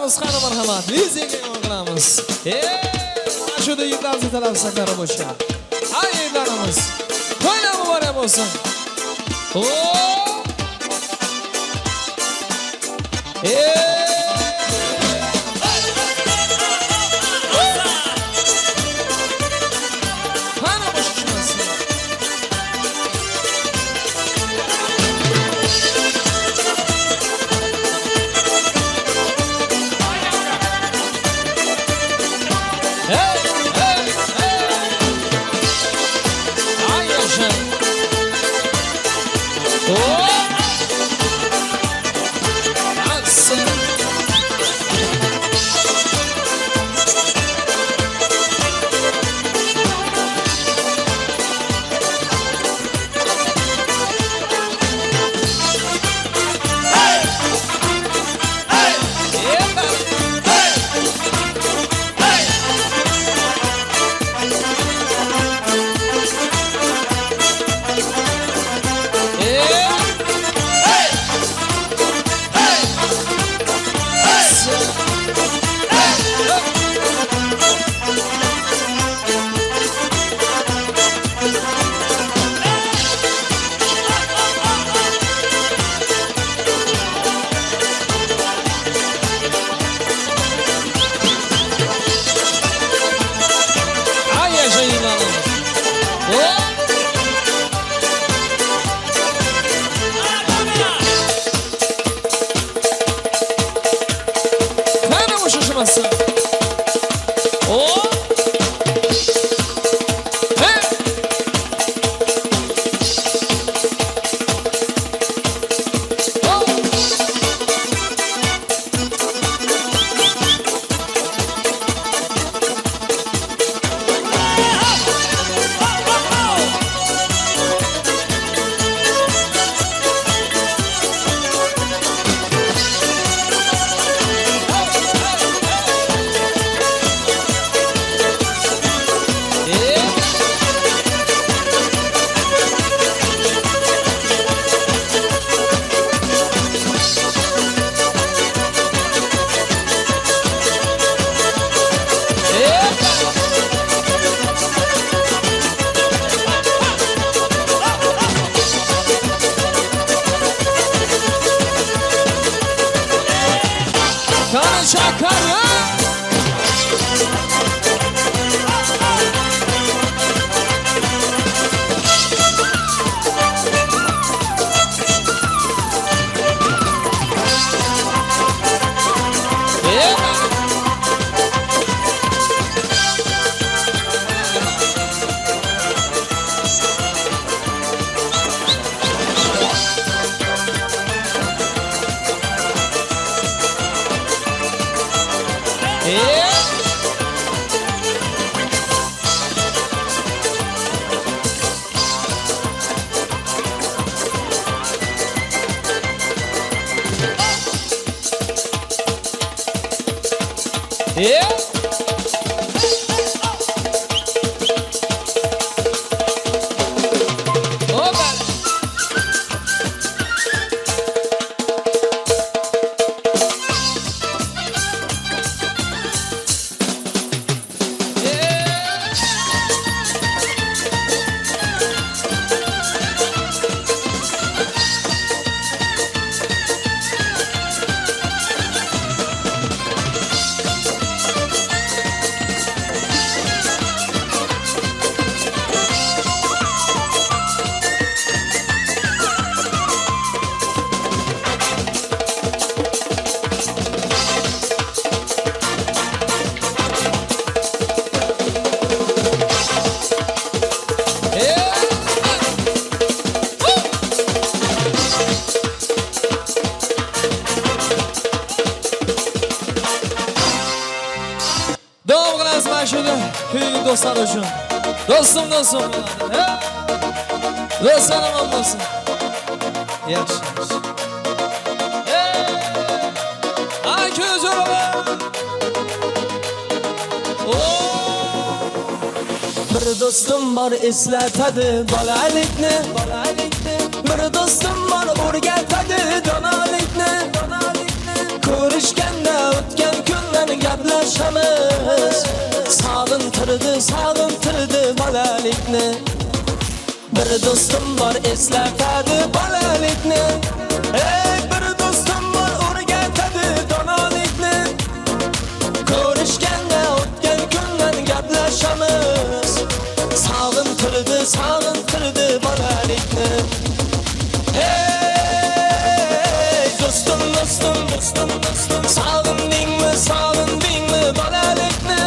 qilamiz, qani marhamat. Lizinga e'lon qilamiz. Mana shu yigitlarimizni talab saklari bo'lsin. Hay yigitlarimiz. To'ylar muborak bo'lsin. Qani boshqamiz. Dostlar üçün. Dostum. Dostlarım olmasın. Yaxşı. Ay köz oralar. Bir dostum var eslatadi bolalikni. Bir dostum var o'rgatadi donolikni. Ko'rishganda o'tgan sog'intirdi, sog'intirdi bolalikni. Bir do'stim bor eslatadi bolalikni. Ey bir do'stim bor o'rgatadi donolikni. Ko'rishganda o'tgan kundan gaplashamiz. Sog'intirdi, sog'intirdi bolalikni. Hey do'stim, do'stim, do'stim, do'stim, sog'indingmi, sog'indingmi bolalikni?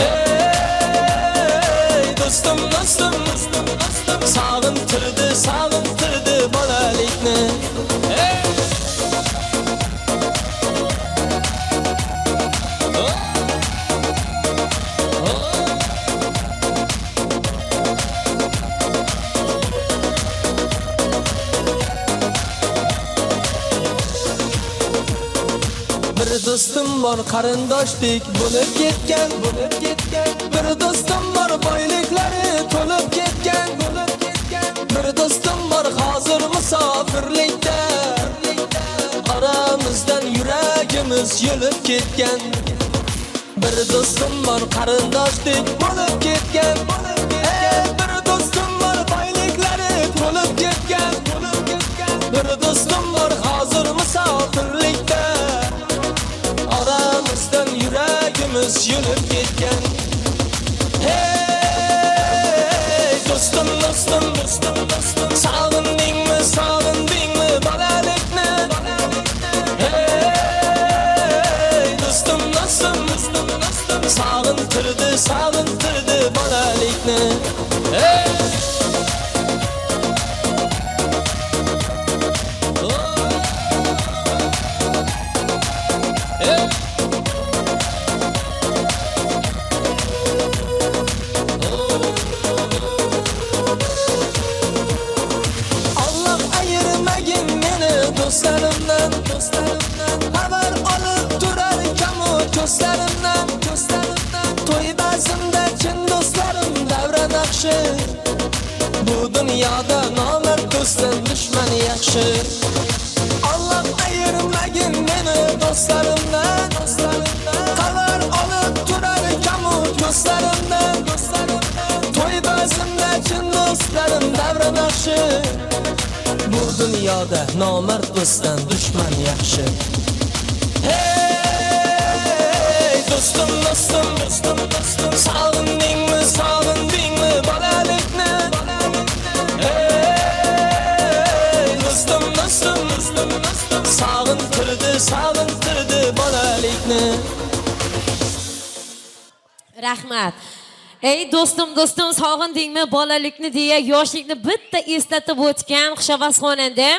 Hey do'stim, do'stim, do'stim, do'stim, sog'intirdi, sog'intirdi bolalikni. Hey bir do'stim bor qarindoshdek bo'lib ketgan, bo'lib ketgan. Bir do'stim bor boyliklari to'lib ketgan, bo'lib ketgan. Bir do'stim bor hozir musofirlikda, aramizdan yuragimiz yulib ketgan. Bir do'stim bor qarindoshdek bo'lib ketgan, bo'lib ketgan. Bir do'stim bor boyliklari to'lib ketgan, bo'lib ketgan. Bir do'stim bor hozir musofirlikda, aramızdan yüragimiz yürüp gitken. Hey dostum, dostum, dostum, dostum, sağındingmi, sağındingmi bolalikni? Hey dostum, dostum, dostum, dostum, sağıntirdi, sağıntirdi bolalikni. Hey dostlarımdan, dostlarımdan haber alıp durar kamu dostlarımdan, dostlarımdan. Toy bazımda cin dostlarım davran akşı. Bu dünyada namert dostdan düşman yakşı. Allah ayırmagin meni dostlarımdan, dostlarımdan. Haber alıp durar kamu dostlarımdan, dostlarımdan. Toy bazımda cin dostlarım davran akşı. Bu dünyada namert dostdan düşman yaxshi. Hey dostum, dostum, dostum, dostum, sog'indingmi, sog'indingmi bolalikni? Hey dostum, dostum, dostum, dostum, sog'intirdi, sog'intirdi bolalikni. Rahmat. Ey do'stim, do'stim, sog'indingmi bolalikni deya yoshlikni bitta eslatib o'tgan xushavas xonanda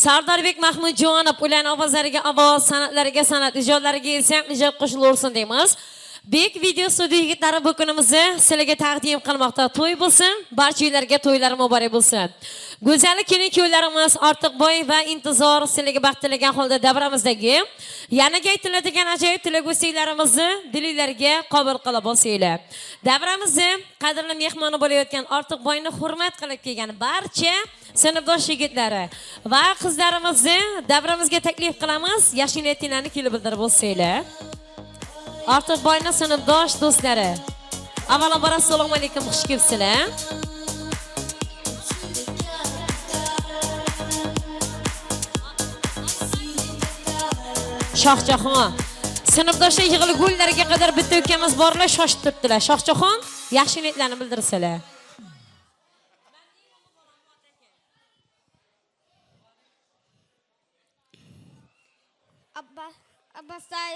Sardorbek Mahmudjonov ularning ovozlariga ovoz, sanatlariga sanat, ijodlariga esa ijod qo'shilursin deymiz. Bek video studiyo yigitlari bu kunimizni sizlarga taqdim qilmoqda. To'y bo'lsin, barchalarga to'ylar muborak bo'lsin. Go'zal kelin-kuylarimiz Ortiqboy va Intizor sizlarga baxt tilagan holda davramizdagi yaniga aytiladigan ajoyib tilagusilarimizni dilinglarga qabul qilib olsanglar. Davramizni qadrli mehmoni bo'layotgan Ortiqboyni hurmat qilib kelgan barcha sinfdosh yigitlari va qizlarimizni davramizga taklif qilamiz. Yaxshi niyatlarni kelib bildirib olsanglar. Ortiqboyni sinfdosh do'stlari. Avvalambor assalomu alaykum, xush kelibsizlar. Shohjahon. Sinfdoshlar yig'ilgullariga qadar bitta ukamiz borlar, shoshib turibdilar. Shohjahon, yaxshi niyatlarni bildirsalar. Abbasday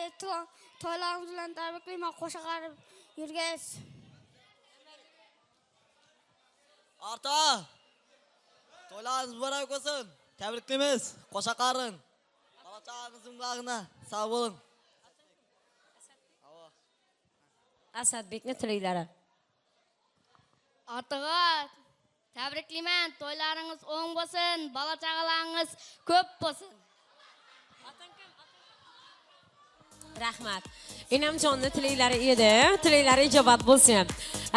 to'ylarimiz bilan tabriklayman, qo'shiq qarib yurgach. Arta! To'ylarimiz muborak bo'lsin. Tabriklaymiz. Qo'shiq qarin. Balachag'imizning bag'rina sog' bo'ling. Asadbekni tilaklari. Ortig'a tabriklayman, to'ylaringiz o'ng bo'lsin, balachag'alaringiz ko'p bo'lsin. Rahmat. Inamjonning tilaklari edi. Tilaklari ijobat bo'lsin.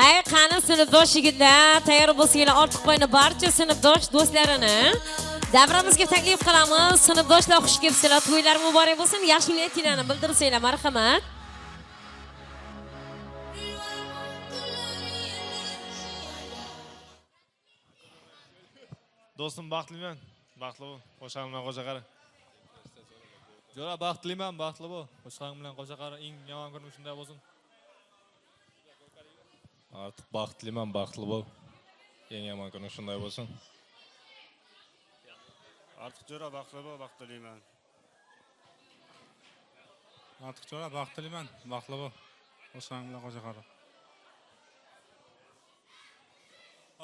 Ay, qani sinfdosh yigitlar, tayyor bo'lsanglar, Ortiqboyni barcha sinfdosh do'stlarini davramizga taklif qilamiz. Sinfdoshlar xush kelibsizlar. To'ylar muborak bo'lsin. Yaxshi niyatlarni bildirsanglar, marhamat. Do'stim baxtliman. Baxtli bo'l. Qo'shag'im bilan qo'sha qara. Jo'ra baxtliman, baxtli bo'l. Qo'shag'im bilan qo'sha qara. Eng yomon kunim shunday bo'lsin. Artıq baxtliman, baxtli bo'l. Eng yomon kunim shunday bo'lsin. Artıq jo'ra baxtli bo'l, baxtliman. Artıq jo'ra baxtliman, baxtli bo'l. Qo'shag'im bilan qo'sha qara.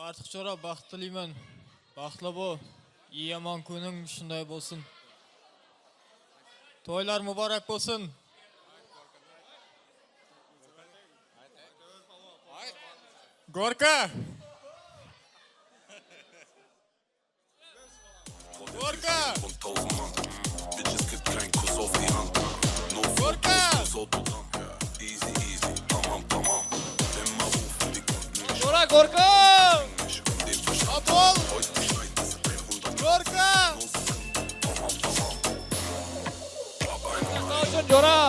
Artıq jo'ra baxtliman. Baxtli bo'l. Yomon kuning shunday bo'lsin. To'ylar muborak bo'lsin. Gorka! Gorka! Gorka! Jo'ra Gorka! Apol! Gorka! Sağ Jo'ra!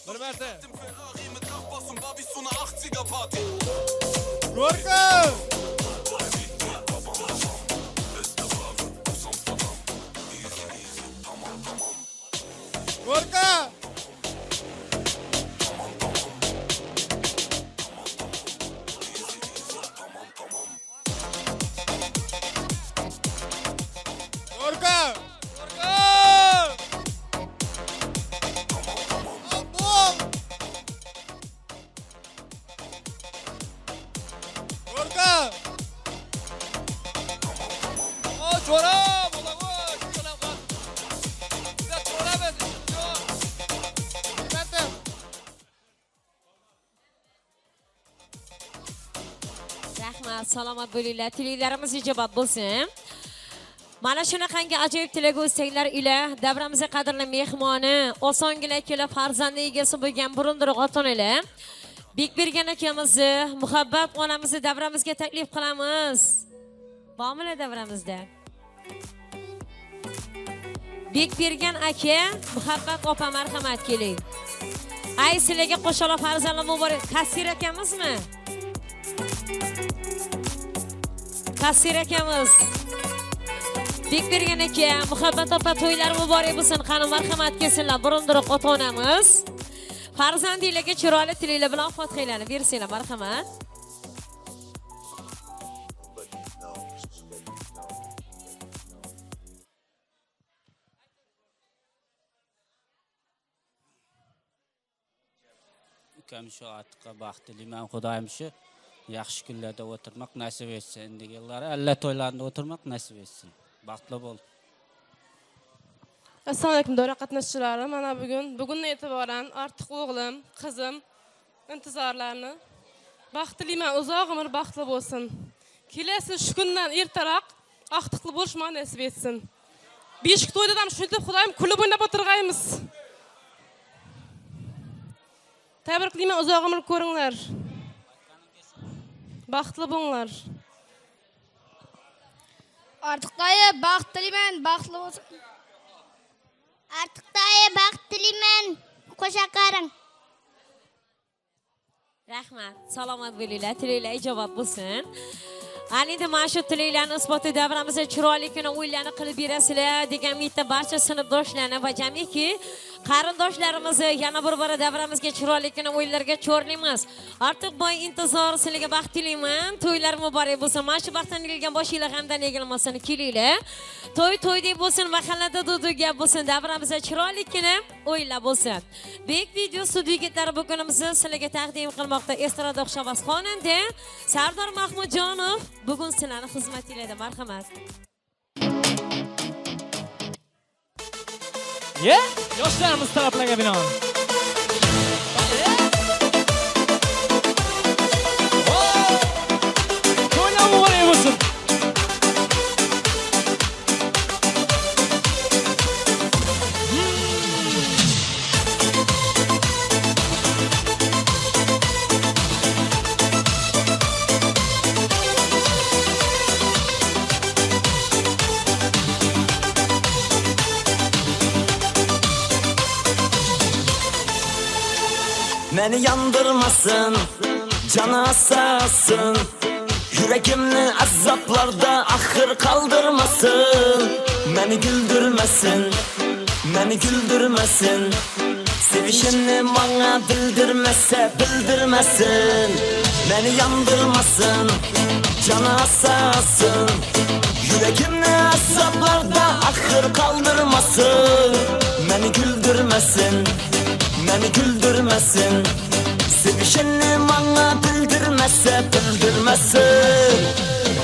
Bir marta. Gorka! Gorka! Gorka! Gorka! Apol! Gorka! O Jo'ra! Bo'lamoq! Jo'ra bor. Biza Jo'ramiz. Marta. Rahmat, salomat bo'linglar. Tilaklarimiz ijobat bo'lsin. Mana shunaqangi ajoyib tilak istaklar ila davramizga qadrli mehmoni, osongina kelib farzandi egasi bo'lgan burundiroq ota-onalar Bekbergan akamizni, muhabbat onamizni davramizga taklif qilamiz. Bormi davramizda? Bekbergan aka, muhabbat opa marhamat keling. Ay sizlarga qo'shaloq farzandlar muborak. Kassir akamizmi? Kassir akamiz. Bekbergan aka, muhabbat opa to'ylar muborak bo'lsin. Qani marhamat kelsinlar. Burundiroq ota-onamiz. Farzandinglarga chiroyli tilinglar bilan fotihalarni bersanglar, marhamat. Ukam shu atiqqa baxtliman, Xudoyim shu yaxshi kunlarda o'tirmoq nasib etsin. Endigilar alla to'ylarida o'tirmoq nasib etsin. Baxtli bo'l. Assalomu alaykum davra qatnashchilari. Mana bugundan e'tiboran ortiq o'g'lim, qizim intizorlarni baxtliman, uzoq umr baxtli bo'lsin. Kelasi shu kundan ertaroq ortiqli bo'lishmoq nasib etsin. Beshik to'yda ham shunday Xudoyim kulib o'ynab o'tirgaymiz. Tabriklayman, uzoq umr ko'ringlar. Baxtli bo'linglar. Ortiqdagi baxtliman, baxtli bo'lsin. Ortiqdagi baxtliman, qo'sha qaring. Rahmat, salomat bo'linglar, tilaklar ijobat bo'lsin. Endi mana shu tilaklarni isboti davramizda chiroyli kun o'yinlarni qilib berasizlar degan umidda barcha sinfdoshlarni va jamiki qarindoshlarimizni yana bir bora davramizga chiroyli kun o'yinlarga chorlaymiz. Ortiq boy intizor sizlarga baxt tilayman. To'ylar muborak bo'lsin. Mana shu baxtdan kelgan boshinglar hamdan egilmasin, kelinglar. To'y-to'ydek bo'lsin, mahallada duduga bo'lsin, davramizda chiroyli kun o'yinlar bo'lsin. Bek video studiyo yigitlari bugunimizni sizlarga taqdim qilmoqda estrada xushabas xonanda Sardor Mahmudjonov bugun sizlarning xizmatingizda, marhamat. Yoshlarimiz talablarga binoan. To'ylar muborak bo'lsin. Beni yandırmasın, cana asasın, Yüreğimni azaplarda ahır kaldırmasın. Beni güldürmesin, beni güldürmesin. Sevişini bana bildirmesin. Beni yandırmasın, canı asasın. Yüreğimni azaplarda ahır kaldırmasın. Beni güldürmesin, beni güldürmesin. Sevişini bana bildirmesin.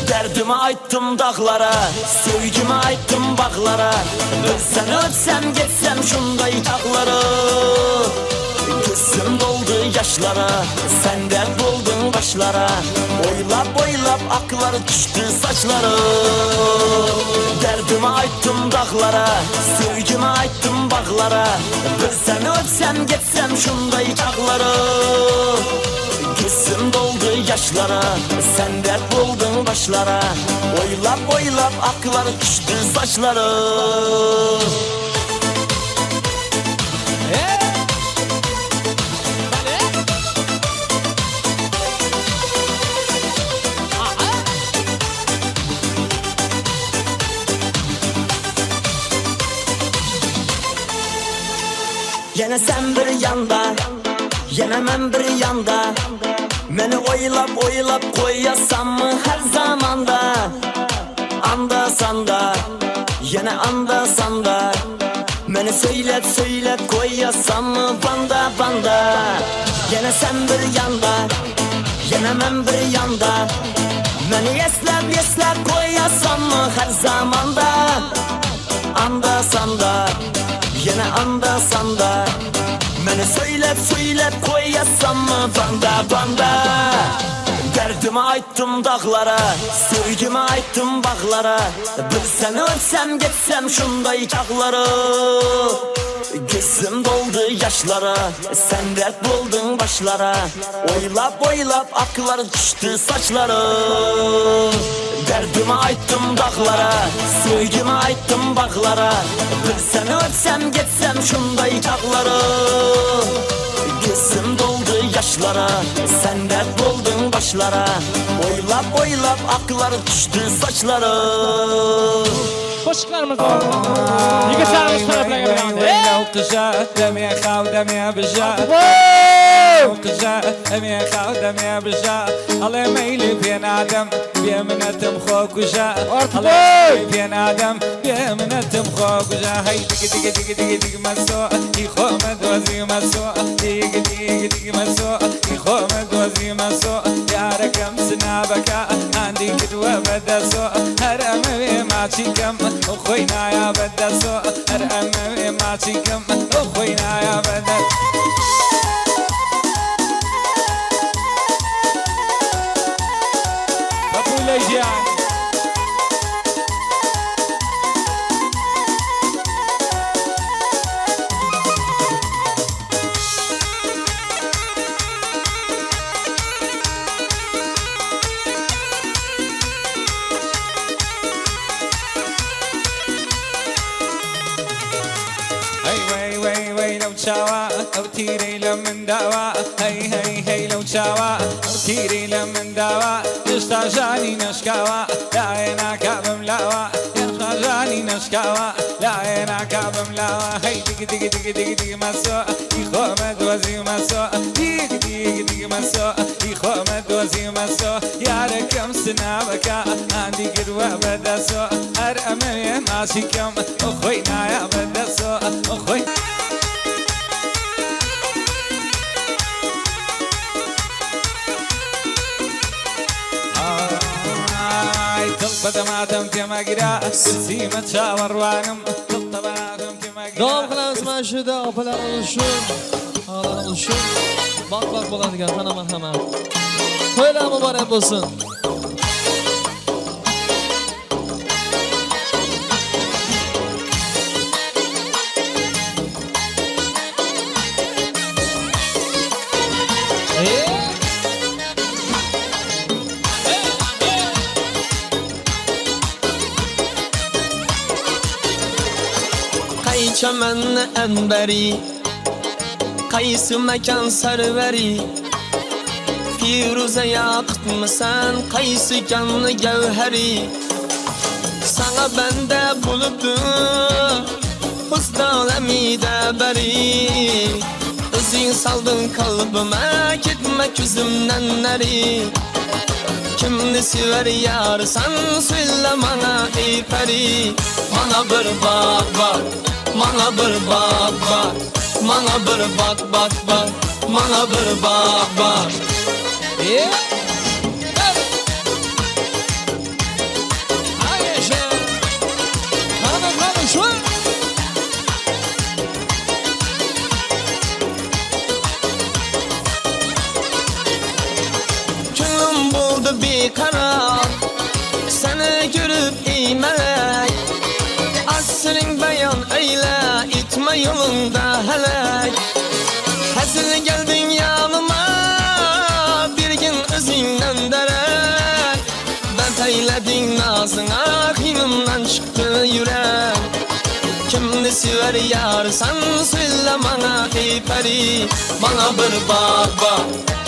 Derdimi aytdım dağlara, sevgimi aytdım bağlara. Ölsem ölsem geçsem şunday dağlara. Gözüm doldu yaşlara, sen dert oldun başlara. Oylap aklar düştü saçlara. Derdimi aytdım dağlara, sevgimi aytdım bağlara. Ölsem ölsem geçsem şunday dağlara. Gözüm doldu yaşlara, sen dert oldun başlara. Oylap aklar düştü saçlara. Yine sen bir yanda, yine ben bir yanda. Beni oylap koyasam mı her zamanda? Anda sanda, yine anda sanda. Beni söylep koyasam mı banda? Yine sen bir yanda, yine ben bir yanda. Beni yeslep koyasam mı her zamanda? Anda sanda, yine anda sanda. Beni söylep koyasam mı banda? Derdimi aytdım dağlara, sevgimi aytdım bağlara. Bilsem ölsem geçsem şunday çağlara. Gözüm doldu yaşlara, sen dert buldun başlara. Oylap aklar düştü saçlara. Derdimi aytdım dağlara, sevgimi aytdım bağlara. Bilsem ölsem geçsem şunday çağlara. Gözüm doldu yaşlara, sen dert buldun başlara. Oylap aklar düştü saçlara. Qo'shiqlarimiz bor. Yigitlarimiz taraflagan. Kıza demeye kav demeye bize. Kıza demeye kav demeye bize. Alem eylip yen adam biyeminetim xokuza. Alem yen adam biyeminetim xokuza. Hey digi maso, ihomed vazi maso. Digi maso, ihomed vazi maso. Yarakam sinabaka, andi kidwa badaso. Haramwe machikam, ukhoyna ya badaso. Haramwe machikam, ukhoyna ya badaso. Population. لو شاوا أوتيري لمن دوا هي لو شاوا أوتيري لمن دوا يستاجاني نشكاوا لا أنا كابم لاوا يستاجاني نشكاوا لا أنا كابم لاوا هي دق مسو يخومد وزي مسو دق مسو يخومد وزي مسو يا ركم سنابكا عندي قدوة بدسو أرأمي ماسكم أخوينا يا بدسو أخوي Davom qilamiz mana shu yerda opalarimiz uchun, og'alarimiz uchun baq bo'ladigan mana marhamat. To'ylar muborak bo'lsin. چمن انبری قیس مکان سروری Firuze yakıtmısan Kaysı canlı gevheri Sana bende bulupdu Husna lemide beri Özün saldın kalbime Gitme küzümden neri Kimni sever yarsan Söyle bana ey peri Bana bir bak bak Bana bir bak bak Bana bir bak bak bak Bana bir bak bak Gönlüm buldu bir karar Seni görüp ey melek Asrın beyan eyle itme yolunda helek Hazır geldin yanıma Bir gün özünden derek Ben eyledin nazına Kıyımdan çıktı yürek Kimni sever yarsan Söyle bana ey peri Bana bir bak bak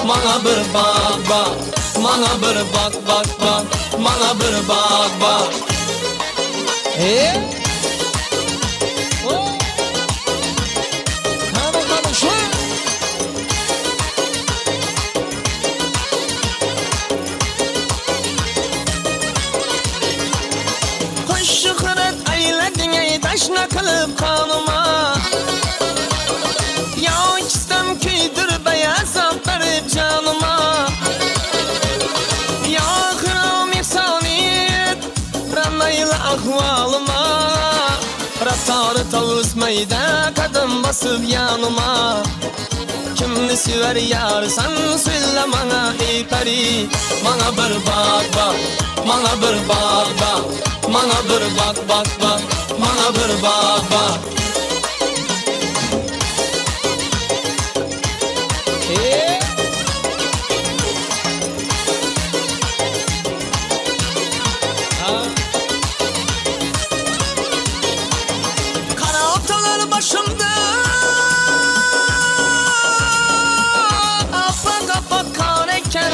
Bana bir bak bak Bana bir bak bak bak Bana bir bak bak Hoş şöhret eyledin ey taşna kılıp kanıma Ya istem küydür beyaz verip canıma Ya kıram ihsaniyet Ramayla ahvalıma Raftarı tavusmayda Kadın basıp yanıma Kimni sever yarsan Söyle bana ey peri Bana bir bak bak Bana bir bak bak Bana bir bak bak bak Bana bir bak bak Kara otalar başımda Apak apak kar eken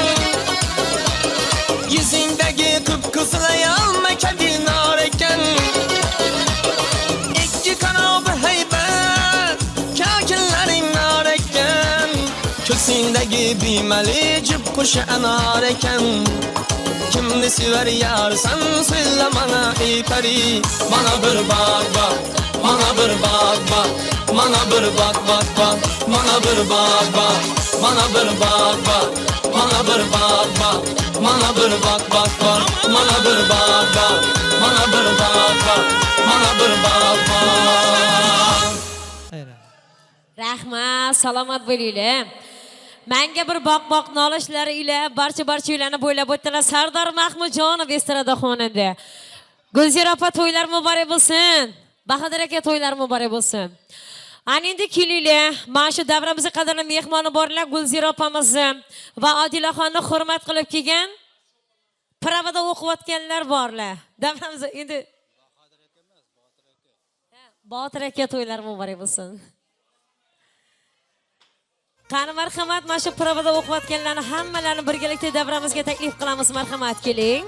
Yüzündeki kıpkızlayan mekedin nar eken İki kanabı heybet Kakinlerin nar eken Köksündeki bimeli cıp kuşu enar eken Kimni sever yarsan Söyle bana ey peri Bana bir bak bak Bana bir bak bak Bana bir bak bak bak Bana bir bak bak Bana bir bak bak Bana bir bak bak Bana bir bak bak bak Bana bir bak bak Bana bir bak bak Bana bir bak bak Rahmat, salomat bo'linglar. Menga bir boq nolishlari ila barcha uylarni bo'ylab o'tdilar. Sardor Mahmudjonov estrada xonanda. Gulzira opa to'ylar muborak bo'lsin. Bahodir aka to'ylar muborak bo'lsin. Ana endi kelinglar, mana shu davramizga qadrli mehmoni borlar, Gulzira opamizni va Odilaxonni hurmat qilib kelgan Pravada o'qiyotganlar borlar. Davramizga endi Botir aka to'ylar muborak bo'lsin. Qani marhamat, mana shu Pravada o'qiyotganlarni hammalarini birgalikda davramizga taklif qilamiz. Marhamat, keling.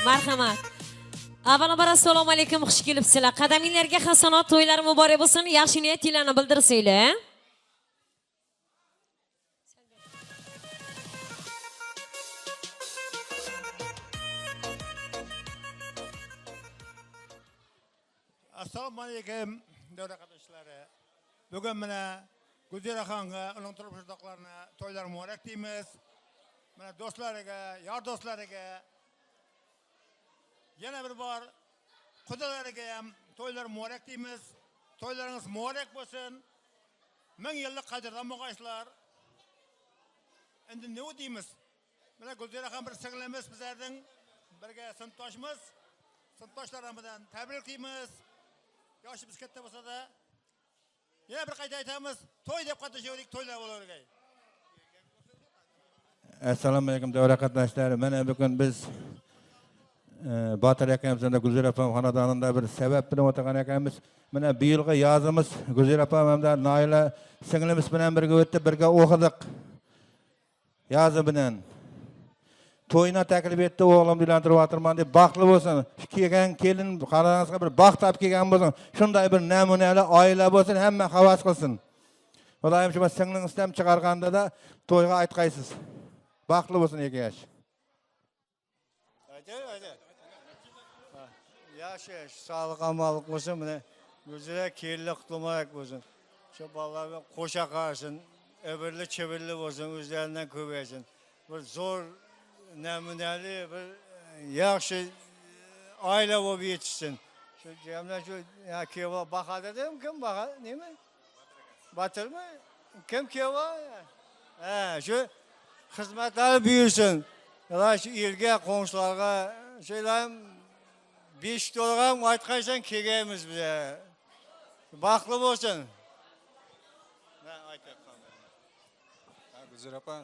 Marhamat. Avvalambor assalomu alaykum, xush kelibsizlar. Qadaminglarga hasanot, to'ylar muborak bo'lsin. Yaxshi niyatinglarni bildirsanglar. Assalomu alaykum davra qatnashchilari. Bugun mana Gulziraxonga, uning turmush o'rtoqlarini to'ylar muborak deymiz. Mana do'stlariga, yor do'stlariga yana bir bor qudalariga ham to'ylar muborak deymiz. To'ylaringiz muborak bo'lsin. 1000 yillik qadrdan bo'lgaysizlar. Endi nima deymiz? Mana Gulziraxon bir singlimiz bizlarning birga sinfdoshimiz. Sinfdoshlarim bilan tabriklaymiz. Yoshimiz katta bo'lsa-da yana bir qayta aytamiz, to'y deb qatnashaverdik, to'ylar bo'lavergay. Assalomu alaykum davra qatnashchilari. Mana bugun biz Batır ekamizda Gülzar apam xonadonida bir sabab bilan o'tirgan ekanmiz. Mana bu yilgi yozimiz Gülzar apam hamda Noila singlimiz bilan birga o'tdi, birga o'qidik. Yozi bilan to'yina taklif etdi, o'g'lim uylantirib o'tirman deb, baxtli bo'lsin. Shu kelgan kelin qarangizga bir baxt topib kelgan bo'lsin. Shunday bir namunali oila bo'lsin, hamma havas qilsin. Xudoyim shu singlingizni chiqarganda da to'yga aytqaysiz. Baxtli bo'lsin iki yosh. Yaxshi, sog'lik amallik bo'lsin, mana o'zida kelli qutulmaylik bo'lsin. Shu bolalarga qo'sha qarsin, öbürlü çevirli bo'lsin, o'zlaridan ko'paysin. Bir zo'r namunali, bir yaxshi oila bo'lib yetishsin. Shu jamlar shu keva baqadimi, kim baqa, nima? Batırmı? Kim keva? Ha, shu xizmatlar buyursin. Ya şu ilge komşularga şeylerim 5 dolarga aytqaysan kelgaymiz bize. Baxtli bo'lsin. Gülzar apa,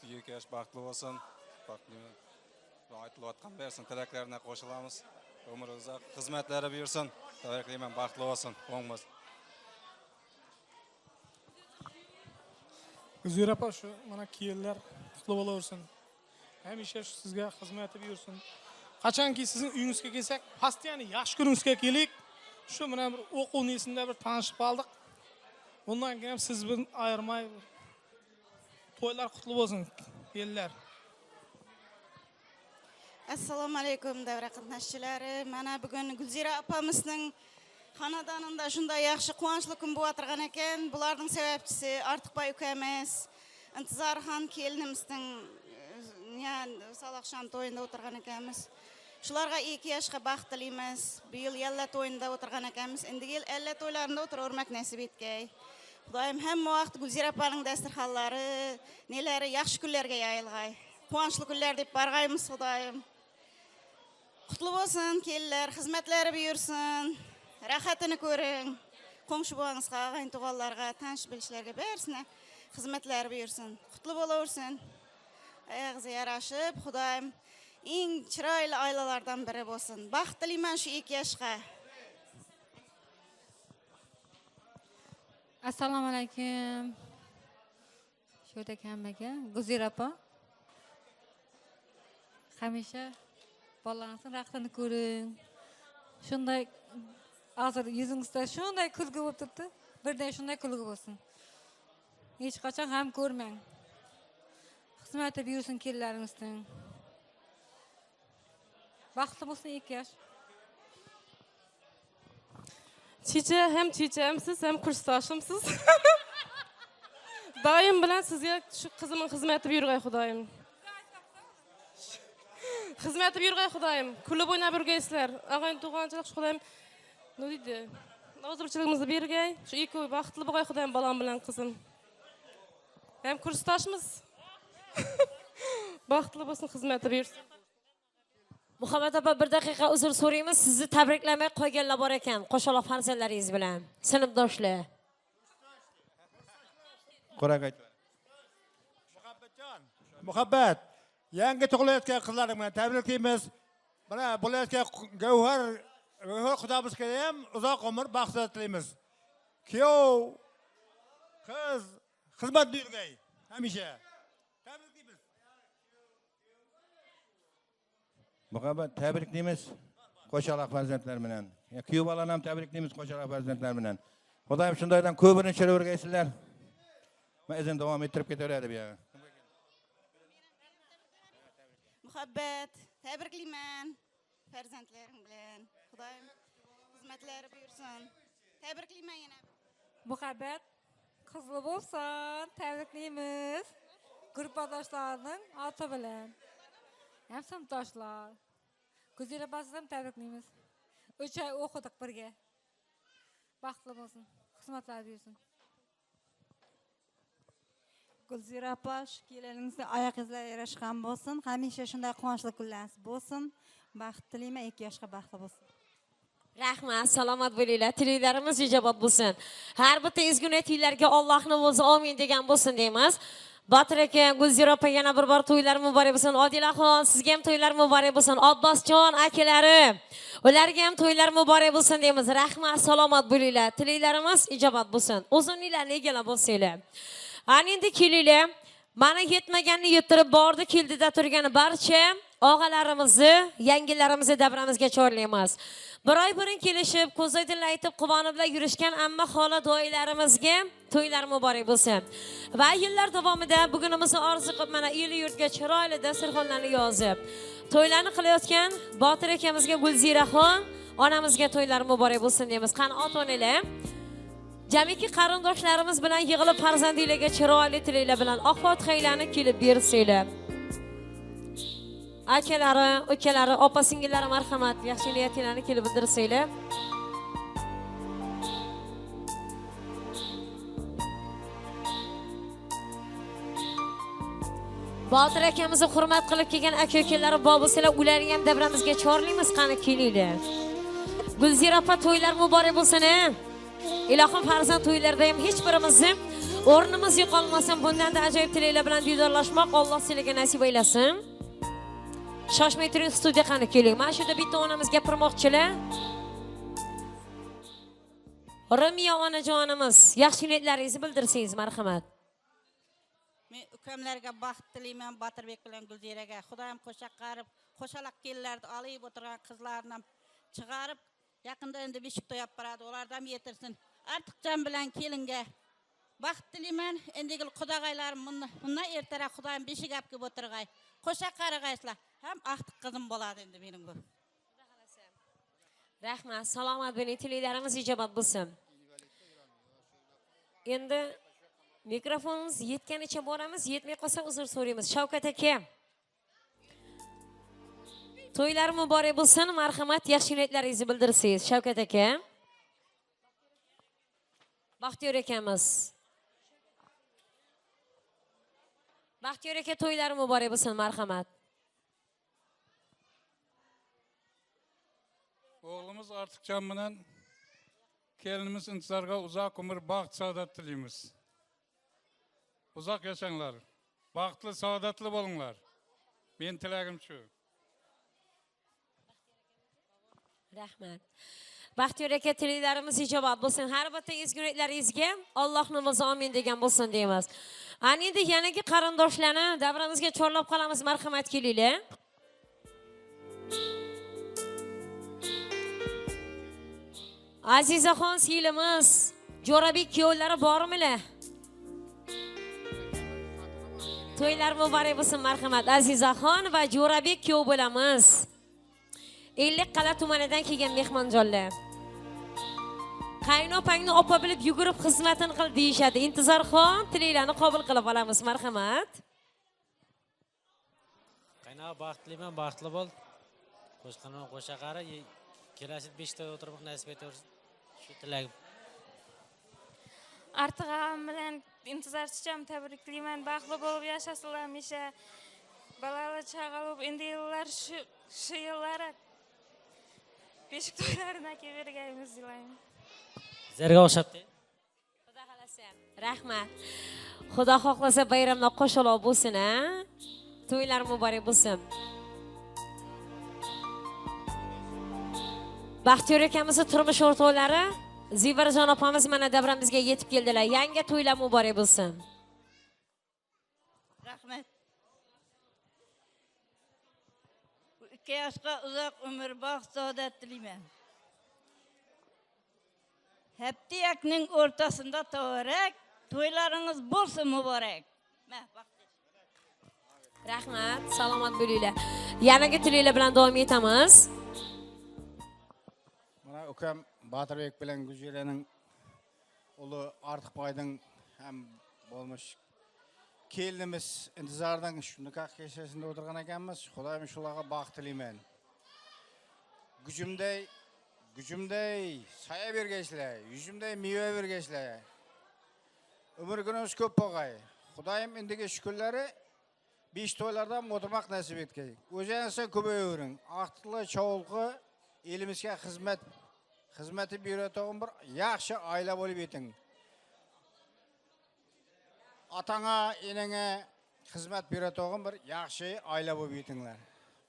iki yaş baxtli bo'lsin. Baxtli. Aytilayotgan bersin, tilaklarına qo'shilamiz. Umr uzoq, xizmatlari buyursin. Tabriklayman, baxtli bo'lsin. O'ngmiz. Gülzar apa şu mana kiyerler qutlu bo'laversin. Hamisha shu sizga xizmati buyursin. Qachonki sizning uyingizga kelsak, pastiyani yaxshi kuningizga kelik. Shu mana bir o'quv nesinde bir tanishib qoldik. Bundan keyin ham siz bilan ayirmay to'ylar qutlu bo'lsin, yillar. Assalomu alaykum davra qatnashchilari. Mana bugun Gulzira opamizning xonadonida shunday yaxshi quvonchli kun bo'lib o'tirgan ekan. Bularning sababchisi Ortiqboy ukamiz, Intizorxon kelinimizning Salaxsham to'yida o'tirgan ekanmiz. Shularga 2 yoshga baxt tilaymiz. Bu yil yalla to'yida o'tirgan ekanmiz. Endi yil alla to'ylarida o'tirmak nasib etgay. Xudoyim hamma vaqt Gulzira opaning dasturxonlari, nelari yaxshi kunlarga yoyilg'ay. Quvonchli kunlar deb barg'aymiz Xudoyim. Qutlu bo'lsin kelinlar, xizmatlari buyursin. Rahatini ko'ring. Qo'ngshi bo'lingizga, og'ayn tug'onlarga, tanish bilishlarga barisine xizmatlari buyursin. Qutlu bo'laversin. Ayağınıza yaraşıp, Xudoyim eng chiroyli oilalardan biri bo'lsin. Baxt tilayman shu 2 yoshga. Assalomu alaykum. Sho'da kambaga, Gulzar apa. Hamisha bolalaringizning raxtini ko'ring. Shunday hozir yuzingizda shunday kulgi bo'lib turibdi. Birdan shunday kulgi bo'lsin. Hech qachon ham ko'rmang. Xizmati buyursin kelinlaringizning. Baxtli bo'lsin 2 yosh. Hem çiçeğimsiz hem kursdaşımsiz. Daim bilen sizge şu kızımın hizmeti buyurgay Xudoyim. Hizmeti buyurgay Xudoyim. Kulüp oyna birgeysizler. Ağayın tuğancılık şu Xudoyim. Ne deydi? Ağzırçılığımızı birgay. Şu 2 oy baxtlı bo'lgay Xudoyim balam bilen kızım. Hem kursdaşımız. Baxtlı bo'lsin, xizmati buyursin. Muhammad apa, bir daqiqa uzr so'raymiz. Sizni tabriklamay qo'yganlar bor ekan, qo'shaloq farzandlaringiz bilan. Sinfdoshlar. Qo'rak ayt. Muhabbat, yangi tug'ilayotgan qizlarim bilan tabriklaymiz. Mana bo'layotgan Gavhar xudobizga ham uzoq umr, baxt tilaymiz. Kuyov, qiz, xizmat buyurgay hamisha. Muhabbat tabriklaymiz qo'shaloq farzandlar bilan. Kuyov bolani ham tabriklaymiz qo'shaloq farzandlar bilan. Xudoyim shundaydan ko'pini chiravurgaysizlar. Men izin davom ettirib ketaveradi bu yoqqa. Muhabbat, tabriklayman farzandlaring bilan. Xudoyim xizmatlari buyursin. Tabriklayman yana. Muhabbat, qizli bo'lsin, tabriklaymiz. Guruhdoshlarning oti bilan. Hem sinfdoshlar. Gulzar opasini tabriklaymiz. 3 oy o'qidik birga. Baxtli bo'lsin, xizmatlar buyursin. Gulzar opa, shu keliningizni oyoq izlari yarashgan bo'lsin. Hamisha shunday quvonchli kunlarsiz bo'lsin. Baxt tilayman, 2 yoshga baxtli bo'lsin. Rahmat, salomat bo'linglar. Tilaklarimiz ijobat bo'lsin. Har bitta ezgu niyatlarga Allohning o'zi amin degan bo'lsin deymiz. Botir aka, Gulzira opa yana bir bor to'ylar muborak bo'lsin. Odilaxon, sizga ham to'ylar muborak bo'lsin. Abbosjon akalari, ularga ham to'ylar muborak bo'lsin deymiz. Rahmat, salomat bo'linglar. Tilaklarimiz ijobat bo'lsin. O'zininglarni egallab bo'lsanglar. Ana endi kelinglar. Mana yetmaganni yetirib bordi, keldida turgan barcha og'alarimizni, yangilarimizni davramizga chorlaymiz. Bir oy burun kelishib, ko'zoydinlar aytib, quvoniblar yurishgan amma xola do'ylarimizga to'ylar muborak bo'lsin. Va yillar davomida bugunimizni orzu qilib mana el yurtga chiroyli dasturxonlarni yozib, to'ylarni qilayotgan Botir akamizga Gulziraxon onamizga to'ylar muborak bo'lsin deymiz. Qani ota-onalar, jamiki qarindoshlarimiz bilan yig'ilib farzandinglarga chiroyli tilaklar bilan oq fotihanglarni kelib bersanglar. Akalari, ukalari, opa-singillari marhamat, yaxshi niyatinglarni kelib bildirsanglar. Botir akamizni hurmat qilib kelgan aka-ukalari bor bo'lsalar, ularni ham davramizga chorlaymiz, qani kelinglar. Gulzira opa to'ylar muborak bo'lsin-a. Ilohim farzand to'ylarida ham hech birimizni o'rnimiz yo'qolmasin. Bundan-da ajoyib tilaklar bilan diydorlashmoq Alloh sizlarga nasib aylasin. Shoshmay turing, studiya qani keling. Mana shu yerda bitta onamiz gapirmoqchilar. Ramiya onajonimiz, yaxshi niyatlaringizni bildirsangiz marhamat. Men ukamlarga baxt tilayman, Botirbek bilan Gulziraga. Xudoyim qo'shaqarib, qo'shalaq kellarni olib o'tirgan qizlarni chiqarib, yaqinda endi beshik to'yab boradi, ulardan yetirsin. Ortiqjon bilan kelinga baxt tilayman. Endi qudag'aylarim bundan ertaroq Xudoyim beshik olib kelib o'tirg'ay. Qo'sha qarag'ayslar. Ham aqtiq qizim bo'ladi endi mening bu. Rahmat, salomat bo'ling, tilaklarimiz ijobat bo'lsin. Endi mikrofonimiz yetganicha boramiz, yetmay qolsa uzr so'raymiz. Shavkat aka, to'ylar muborak bo'lsin, marhamat, yaxshi niyatlaringizni bildirsangiz. Shavkat aka, Baxtiyor akamiz, Baxtiyor aka, to'ylar muborak bo'lsin, marhamat. Oğlumuz Ortiqjon bilan kelinimiz intizorga uzoq umr, baxt, saodat tilaymiz. Uzoq yashanglar. Baxtli, saodatli bo'linglar. Men tilagim shu. Rahmat. Baxtiyor aka, tilaklarimiz ijobat bo'lsin. Har bitta ezgu niyatlaringizga Allohning o'zi amin degan bo'lsin deymiz. Ana endi yanagi qarindoshlarni davramizga chorlab qolamiz, marhamat kelinglar. Azizaxon singlimiz, Jo'rabek kuyovlari bormilar? To'ylar muborak bo'lsin, marhamat. Azizaxon va Jo'rabek kuyov bo'lamiz. Ellikqal'a tumanidan kelgan mehmonjonlar. Qaynopangni opa bilib yugurib xizmatini qil deyishadi. Intizorxon, tilaklarni qabul qilib olamiz, marhamat. Qaynoq baxtliman, baxtli bo'l. Qo'shqanon qo'shaqari kelasi 5 ta o'tirib nasib etaversin. Shu tilagim. Ortiqam bilan intizorcham tabriklayman. Baxtli bo'lib yashasizlar hamisha. Balalar chaqalib, endi yillar shu yillari beshik to'ylarini kelberganimiz dilayman. Sizlarga o'xshabdi. Xudo xolasa. Rahmat. Xudo xohlasa bayramlar qo'shaloq bo'lsin-a. To'ylar muborak bo'lsin. Baxtiyor akamizni turmush o'rtoqlari Zivarjon opamiz mana davramizga yetib keldilar. Yangi to'ylar muborak bo'lsin. Rahmat. 2 yoshga uzoq umr, baxt, saodat tilayman. Haftayaning o'rtasida to'rak, to'ylaringiz bo'lsin muborak. Rahmat, salomat bo'linglar. Yanagi tilaklar bilan davom etamiz. Mana ukam Botirbek bilan Gulziraning uli Ortiqboyning ham bo'lmuş kelinimiz intizordan shu nikoh kechasida o'tirgan ekanmiz. Xudoyim shularga baxt tilayman. Gücümday saya bergaysilar, yüzümday meva bergaysilar. Umr kunimiz ko'p bo'lg'ay. Xudoyim endigi shukrlari 5 to'ylardan o'tirmoq nasib etgay. O'zingizni ko'payavering. Aqtli, chovulqi elimizga xizmati berayotgan bir yaxshi oila bo'lib yeting. Atana, enene hizmet beretoğun bir yaxşı aile bu büyütünler.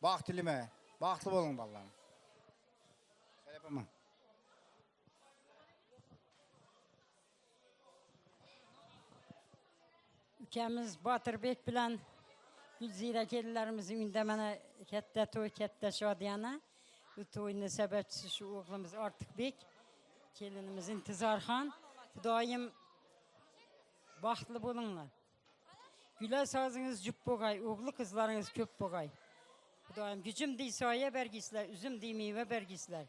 Baxtilime, baxtlı olun ballarım. Selamı. Ülkemiz Batırbek bilen Gülzire kedilerimizin ündemene kette toy kette şadiyana. Bu toyun sebepçisi şu oğlumuz Artık Bek. Kelinimiz İntizarhan. Daim baxtlı bulunlar. Güle sazınız cüp boğay, oğlu kızlarınız köp boğay. Daim gücüm deysaye bergisler, üzüm dey meyve bergisler.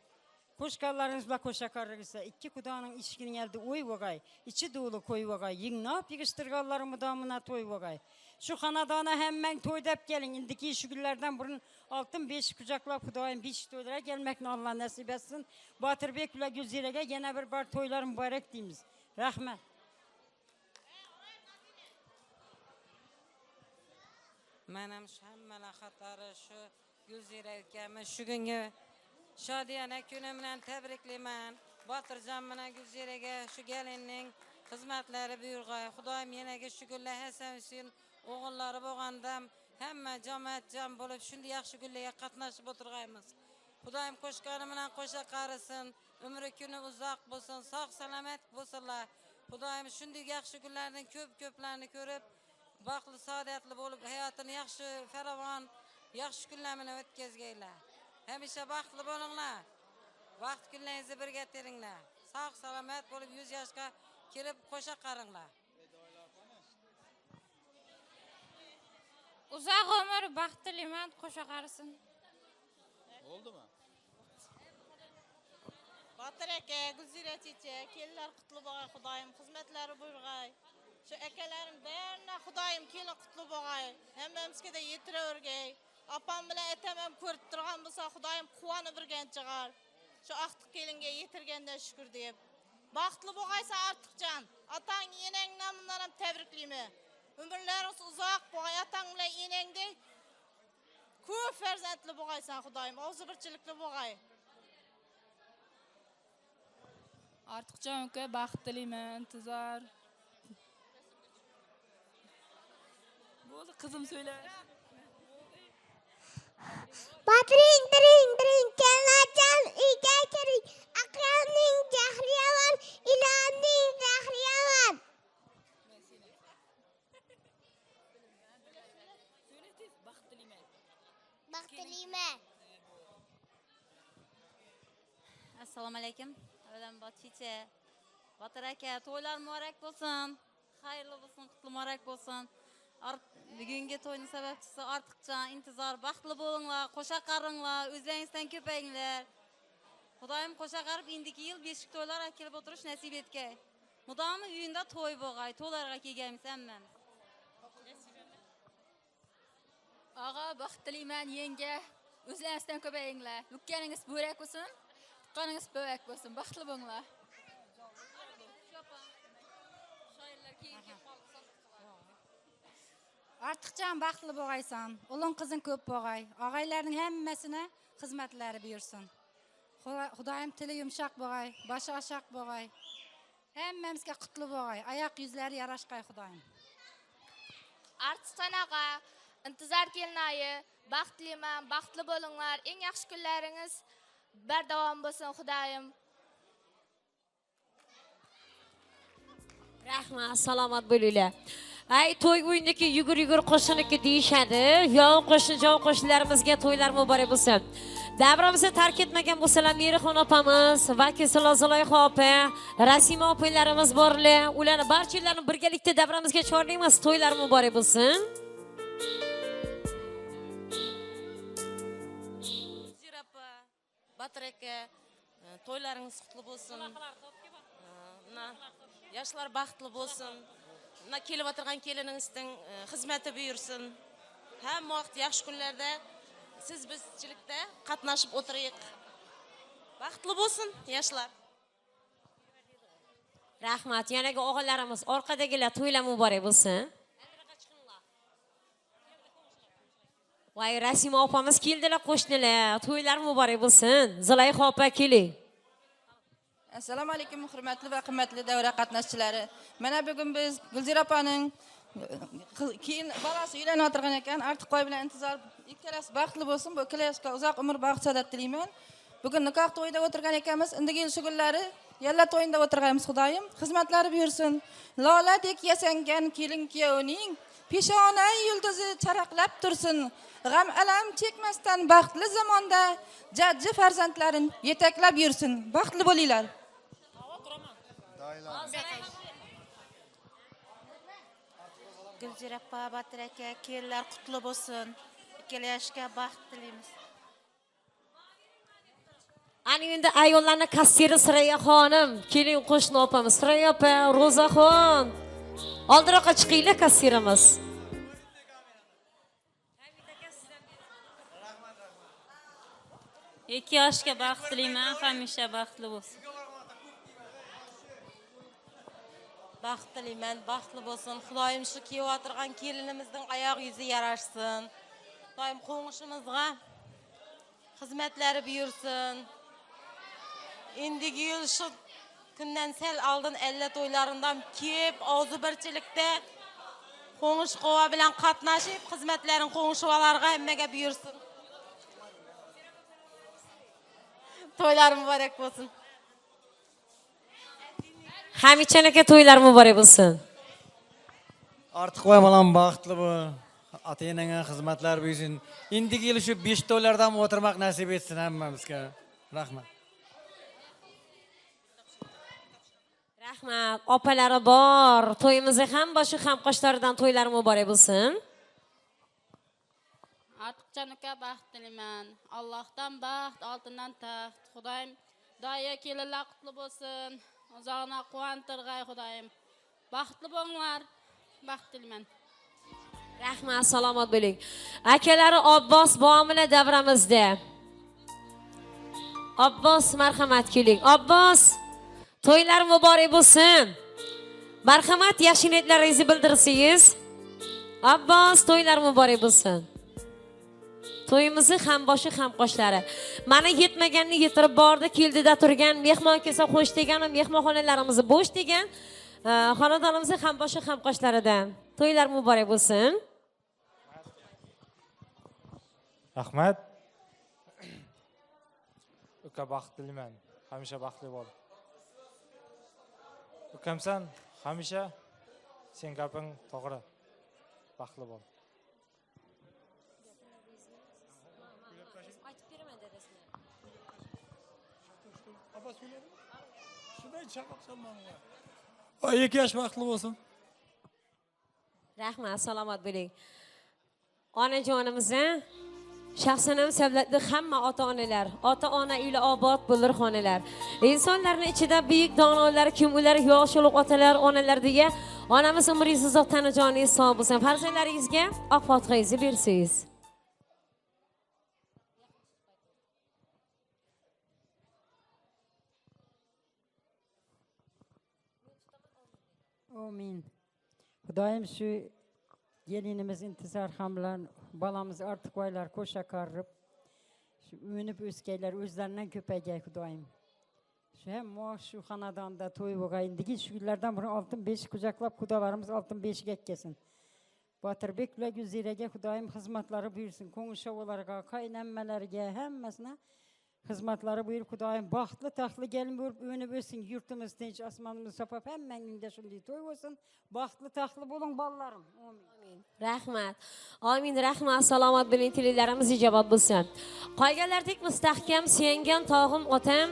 Koşkallarınızla koşakarırsa, iki kudanın işkinin elde oy boğay, içi dolu koy boğay, yığnap yığıştırgallarımı damına toy boğay. Şu kanadana hemen toy dep gelin, indiki şu günlerden burun altın 5 kucaklap kudayım 5 toylara gelmekle Allah nasip etsin. Batırbek ile Gülzire'ye yine bir bar toylar mübarek deyimiz. Rahmet. Mənim həmmənə xatarı şu Gülzirə ülkəmin şu günü şadiyana günümlə təbrikliyəm. Batırcan mənə Gülzirəyə şu gəlinnin xizmətləri buyurğay. Xudayım yenəgə şükürlə Həsən Hüseyin oğulları boğandam. Həmmə cəmiyyət cəm olub şimdi yaxşı gülləyə qatnaşıb oturğaymız. Xudayım qoşqanımla qoşa qarısın, ömrü günü uzaq bolsun, sağ salamet bolsunlar. Xudayım şimdi yaxşı günlərinin köp-köplərini görüb baxtlı, saadətli olub həyatını yaxşı, fəravan, yaxşı günlərini ötkəzgəylər. Həmişə baxtlı bolunlar. Vaxt günlərinizi bir getirinlər. Sağ salamet olub 100 yaşqa kirib qoşa qarınlar. Uzaq ömür, baxtlı liman qoşa qarısın. Oldu mu? Batır eke, Gülzire çiçe, keliler kutlu boğay Xudayım, hizmetleri buyurgay. Şu ekelerin berine Xudayım kelin kutlu boğay. Hemmemizge de yetire örgey. Apam bile etemem körüp durgan bolsa Xudayım kuwanı birgen çıgar. Şu aktık kelinge yetirgenden şükür deyip. Baxtlı boğaysa artık can. Atan yenen namınlarım tebrikliyimi. Ömürleriniz uzak boğay. Atan bile yenende köp ferzentli boğaysan Xudayım. Oğzu birçilikli boğay. Artıkça önkü baxtılıyım, intizar. Bu kızım söyle. Batring, dring, dring, kenacan, ike kering. Akranning jahriyawan, ilaning jahriyawan. Baxtılıyım. Assalomu alaykum. Avvalan Batçiçe. Batır aka, to'ylar muborak bo'lsin. Xayrli bo'lsin, qutlu muborak bo'lsin. Bugungi to'yning sababchisi Ortiqjon, intizor, baxtli bo'linglar, qo'sha qaringlar, o'zlaringizdan ko'payinglar. Xudoyim qo'sha qarib indiki yil beshik to'ylar kelib o'tirish nasib etgay. Mudomi uyinda to'y bo'lg'ay, to'ylarga kelganmiz hammamiz. Ağa baxtliman yenge, o'zlaringizdan ko'payinglar. Ukkaningiz bo'rak bo'lsin, tuqqaningiz bo'rak bo'lsin, baxtli bo'linglar. Artıqcan baxtlı boğaysan, ulun kızın köp boğay. Ağaylarının hemmesine hizmetleri buyursun. Xudayım tili yumşak boğay, başı aşak boğay. Hemmemizge kutlu boğay, ayak yüzleri yaraşqay Xudayım. Artıqcan ağa, intizar kelinayı, baxtliman, baxtlı bolunlar, en yaxşı günləriniz berdavam bolsun Xudayım. Rahmat, salomat bo'linglar. Ay to'y o'yindagi yugur qo'shiniki deyishadi. Yov qo'shin, jov qo'shinlarimizga to'ylar muborak bo'lsin. Davramizni tark etmagan bo'lsalar Merixon opamiz, Vakil Zulayho opa, Rasima opalarimiz borlar. Ularni barchalarini birgalikda davramizga chorlaymiz. To'ylar muborak bo'lsin. Zirapa, Batır aka, to'ylaringiz qutlu bo'lsin. Yaşlar baxtlı bo'lsin. Kelib o'tirgan keliningizning xizmati buyursin. Hamma vaqt yaxshi kunlarda siz bizchilikda qatnashib o'tiraylik. Baxtli bo'lsin yoshlar. Rahmat, yanaga o'g'illarimiz orqadagilar to'ylar muborak bo'lsin. Voy, Rasima opamiz keldilar, qo'shnilar. To'ylar muborak bo'lsin. Zulayho opa keling. Assalomu alaykum hurmatli va qimmatli davra qatnashchilari. Mana bugun biz Gulzira opaning Keyin balasi uylanib o'tirgan ekan, Ortiqboy bilan intizor ikkalasi baxtli bo'lsin, bu ikkalasiga uzoq umr baxt saodat tilayman. Bugun nikoh to'yida o'tirgan ekanmiz, indigi shu kunlari yalla to'yinda o'tirganmiz. Xudoyim xizmatlari buyursin. Loladek yasangan kelin kuyovning peshona yulduzi charaqlab tursin. G'am alam chekmasdan baxtli zamonda jajji farzandlarin yetaklab yursin. Baxtli bo'linglar. Gulzira opa, Botir aka, kelinlar qutlu bo'lsin. Ikkala yoshga baxt tilaymiz. Ani endi ayollarni kassiri Sirayya xonim, keling qo'shni opamiz Sirayya opa, Ro'zaxon. Oldiroqqa chiqinglar kassirimiz. 2 yoshga baxt tilayman, hamisha baxtli bo'lsin. Baxt tilayman, baxtli bo'lsin. Xudoyim shu kiyib o'tirgan kelinimizning oyoq yuzi yarashsin. Xudoyim qo'nishimizga xizmatlari buyursin. Indigi yil shu kundan sal oldin 50 to'ylaridan kelib, og'zi birchilikda qo'nish qova bilan qatnashib, xizmatlarini qo'nishvalarga hammaga buyursin. To'ylar muborak bo'lsin. Hamichanaka to'ylar muborak bo'lsin. Ortiqboy bilan baxtli bo'l. Ota-onangga xizmatlar buyursin. Indigi yil shu 5 to'ylardan o'tirmoq nasib etsin hammamizga. Rahmat. Rahmat. Opalari bor. To'yimizga ham boshi ham qoshlaridan to'ylar muborak bo'lsin. Ortiqchanika baxt tilayman. Allohdan baxt, oltindan taxt. Xudoyim doya kelinlar qutlu bo'lsin. Uzoqna quvontirg'ay Xudoyim. Baxtli bo'linglar. Baxt tilayman. Rahmat, salomat bo'ling. Akalari Abbos Bomila davramizda. Abbos marhamat keling. Abbos to'ylar muborak bo'lsin. Marhamat yaxshi niyatlaringizni bildirsangiz. Abbos to'ylar muborak bo'lsin. To'yimizni ham boshi ham qoshlari. Mana yetmaganni yetirib bordi, keldida turgan, mehmon kelsa xo'sh degan, mehmonxonalarimiz bo'sh degan. Xonadonimizni ham boshi ham qoshlaridan. To'ylar muborak bo'lsin. Rahmat. Uka baxt tilayman. Hamisha baxtli bo'l. Ukamsan, hamisha sen gaping to'g'ri. Baxtli bo'l. Voy 2 yosh baxtli bo'lsin. Rahmat, salomat bo'ling. Onajonimizni shaxsan savlatli hamma ota-onalar, ota-ona uyli obod bo'lur xonalar. Insonlarning ichida buyuk donolar kim ular yoshliq otalar, onalar deya onamiz umringiz uzoq tanajoningiz sog' bo'lsin. Farzandlaringizga oq fotihangizni bersangiz. Amin. Xudoyim shu gelinimiz intizor ham bilan balamiz Ortiqboylar qo'sha qarib shu o'nib o'sganlar o'zlaridan ko'paygay Xudoyim. Shu ham shu xonadonda to'y bo'lgandiki shu yillardan beri oltin besh quchoqlab xudolarimiz oltin beshga kelsin. Botirbek bilan Gulziraga Xudoyim xizmatlari buyursin. Qo'ng'ishovolarga, qaynanmalarga hammasina xizmatlari buyur Xudoyim baxtli taxtli gelin bo'lib o'nib o'ssin. Yurtimiz tinch, osmonimiz sopab hammangizga shunday to'y bo'lsin. Baxtli taxtli bo'ling bolalarim. Amin. Rahmat. Amin, rahmat. Salomat bo'ling, tillarimiz ijobat bo'lsin. Qolganlardek mustahkam suyangan tog'im otam,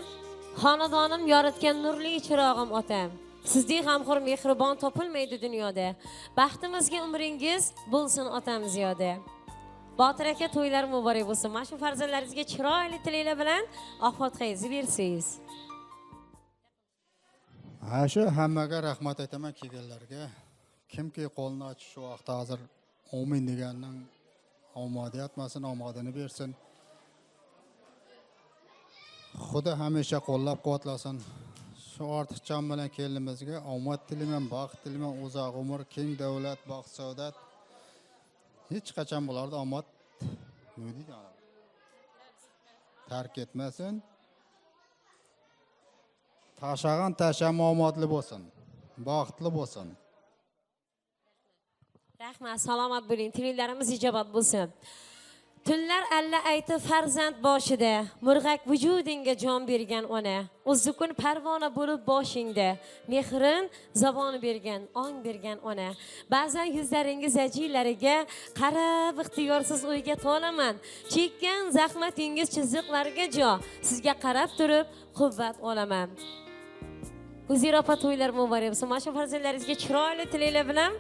xonadonim yoritgan nurli chirog'im otam. Sizdek g'amxo'r mehribon topilmaydi dunyoda. Baxtimizga umringiz bo'lsin otam ziyoda. Botir aka to'ylar muborak bo'lsin. Mana shu farzandlaringizga chiroyli tilaklar bilan oq fotihangizni bersangiz. Ha shu hammaga rahmat aytaman kelganlarga. Kimki qo'lini ochish shu vaqtda hozir amin deganning omadiyat masin, omadini bersin. Xudo hamisha qo'llab-quvvatlasin. Shu ortiqcham bilan kelinimizga omad tilayman, baxt tilayman, uzoq umr, keng davlat, baxt saodat. Hech qachon bularda omad nima deydi? Tark etmasin. Tashagan tasham omadli bo'lsin. Baxtli bo'lsin. Rahmat, salomat bo'ling. Tillarimiz ijobat bo'lsin. Tunlar alla aytib farzand boshida, murg'ak vujudingga jon bergan ona, uzzukun parvona bo'lib boshingda, mehrin zaboni bergan, ong bergan ona. Ba'zan yuzlaringiz ajillariga qarab ixtiyorsiz o'yga tolaman. Chekkan zahmatingiz chiziqlariga jo, sizga qarab turib quvvat olaman. Gulzira opa to'ylar muborak bo'lsin. Mana shu farzandlaringizga chiroyli tilaklar bilan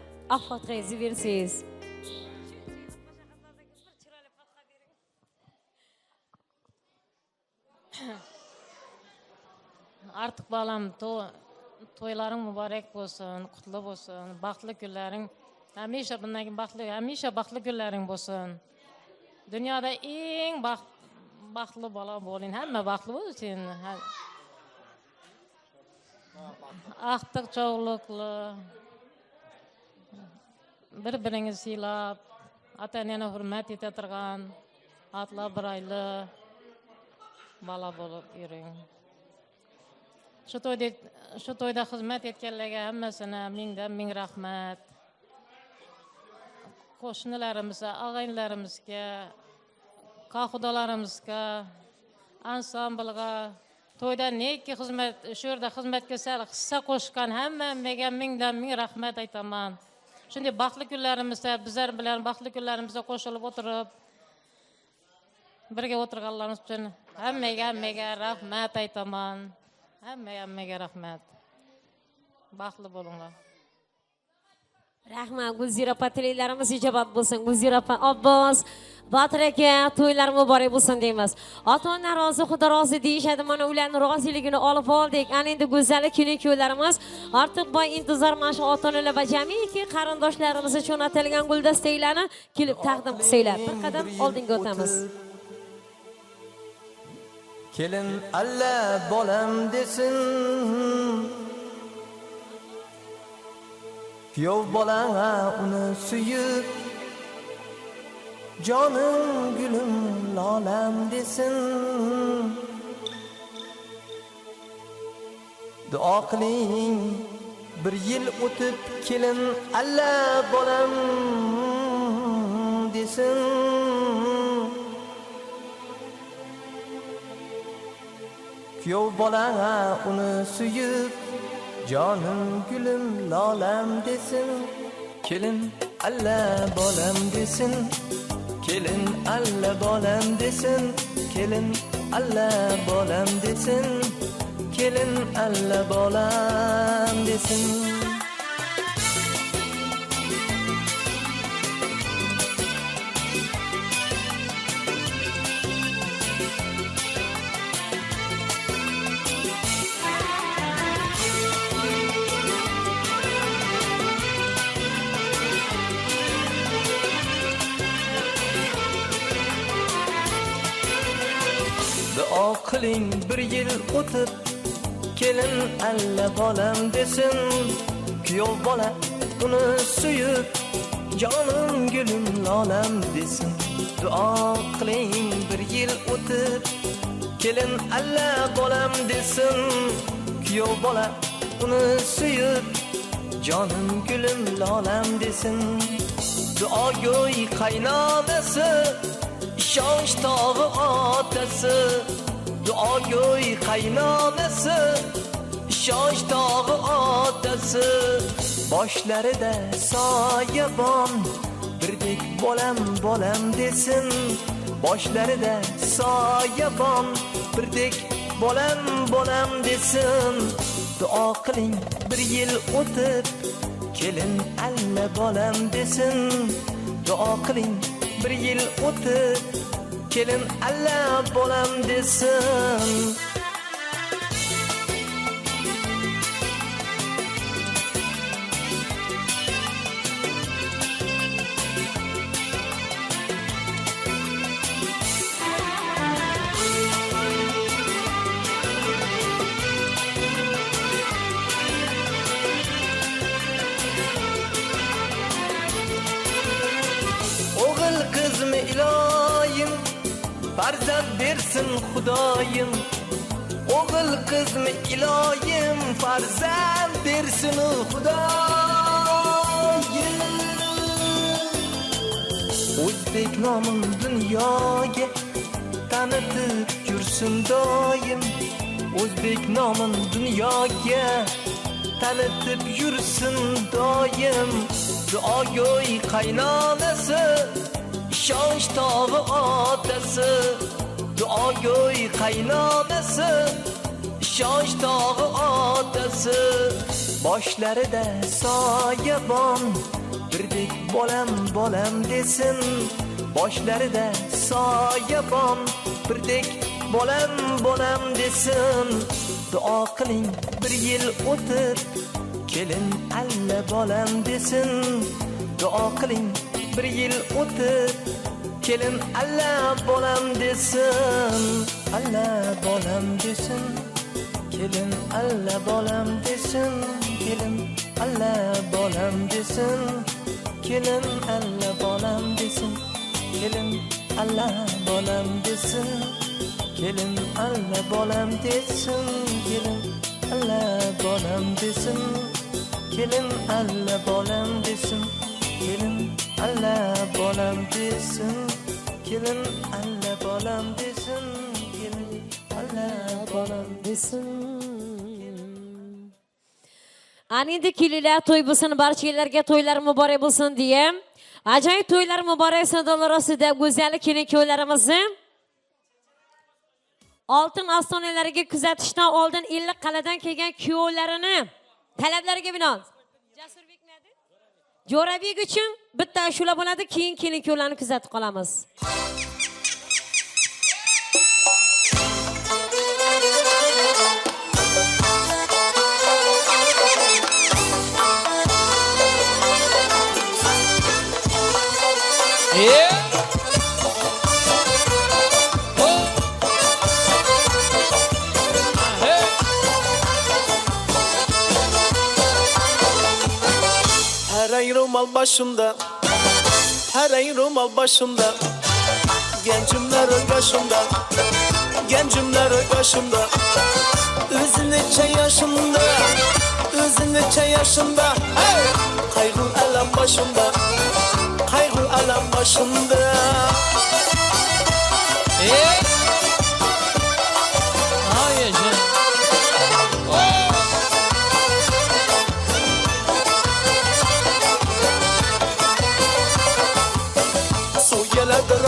Fotihangizni bersangiz. Artıq balam to'ylaring muborak bo'lsin, qutlu bo'lsin, baxtli kunlaring hamisha bundan hamisha baxtli kunlaring bo'lsin. Dunyoda eng baxtli bola bo'ling, hamma baxtli bo'lsin. Aqtiq cho'g'liqli bir-biringizni siylab, ota-onani hurmat eta turgan, atla birayli bola bo'lib yuring. Shu to'yda xizmat etganlarga hammasini mingdan ming rahmat. Qo'shnilarimizga, og'aynilarimizga, qahudolarimizga, ansamblga, to'yda neki xizmat, shu yerda xizmatga sal hissa qo'shgan hammaga mingdan ming rahmat aytaman. Shunday baxtli kunlarimizda bizlar bilan baxtli kunlarimizda qo'shilib o'tirib, birga o'tirganlarimiz uchun hammaga rahmat aytaman. Hammaga rahmat. Baxtli bo'linglar. Rahmat, Gulzira opa, tilaklarimiz ijobat bo'lsin. Gulzira opa, Abbos, Botir aka, to'ylar muborak bo'lsin deymiz. Ota-ona rozi, Xudo rozi deyishadi. Mana ularning roziligini olib oldik. Ana endi go'zal kelin-kuyovlarimiz ortiq boy intizor mana shu ota-onalar va jamiki qarindoshlarimiz uchun atalgan guldastaklarni kelib taqdim qilsanglar. Bir qadam oldinga o'tamiz. Kelin alla bolam desin, kuyov bola uni suyib, jonim gulim lolam desin. Duo qiling bir yil o'tib, kelin alla bolam desin. Kuyov bola uni suyib, jonim gulim lolam desin. Kelin alla bolam desin, kelin alla bolam desin, kelin alla bolam desin, kelin alla bolam desin. Duo qiling bir yil o'tib, kelin alla bolam desin. Kuyov bola uni suyib, jonim gulim lolam desin. Duo qiling bir yil o'tib, kelin alla bolam desin. Kuyov bola uni suyib, jonim gulim lolam desin. Duogo'y qaynonasi, ishonch tog'i otasi. Duogo'y qaynonasi, ishonch tog'i otasi. Boshlarida soyabon, birdek bolam bolam desin. Boshlarida soyabon, birdek bolam bolam desin. Duo qiling bir yil o'tib, kelin alla bolam desin. Duo qiling bir yil o'tib, kelin alla bolam desin. O'g'il qizmi iloyim, farzand bersin Xudoyim. O'g'il qizmi iloyim, farzand bersin Xudoyim. o'zbek nomin dunyoga tanitib yursin doim, o'zbek nomin dunyoga tanitib yursin doim. Duogo'y qaynonasi, ishonch tog'i otasi, duogo'y qaynonasi, ishonch tog'i otasi. Boshlarida soyabon, birdek bolam bolam desin. Boshlarida soyabon, birdek bolam bolam desin. Duo qiling bir yil o'tib, kelin alla bolam desin. Duo qiling bir yil o'tib, kelin alla bolam desin. Alla bolam desin, kelin alla bolam desin. Kelin alla bolam desin, kelin alla bolam desin. Kelin alla bolam desin, kelin alla bolam desin. Kelin alla bolam desin, kelin alla bolam desin. Kelin alla bolam desin, kelin alla bolam desin. Kelin alla bolam desin. Ana endi kelinglar, to'y bo'lsin, barchalarga to'ylar muborak bo'lsin diye. Ajoyib to'ylar muborak sadolar ostida go'zal kelin-kuyovlarimizni oltin ostonalariga kuzatishdan oldin 50 qaladan kelgan kuyovlarini talablariga binoan Jasurbek nadi? Jo'rabek uchun bitta ashula bo'ladi, keyin kelin-kuyovlarni kuzatib qolamiz. Her ay rumal başımda, her ay rumal başımda, gencimler başımda, gencimler başımda. Özün neçe yaşında, özün neçe yaşında, hey! Kaygı alam başımda, kaygı alam başımda. Hayır canım.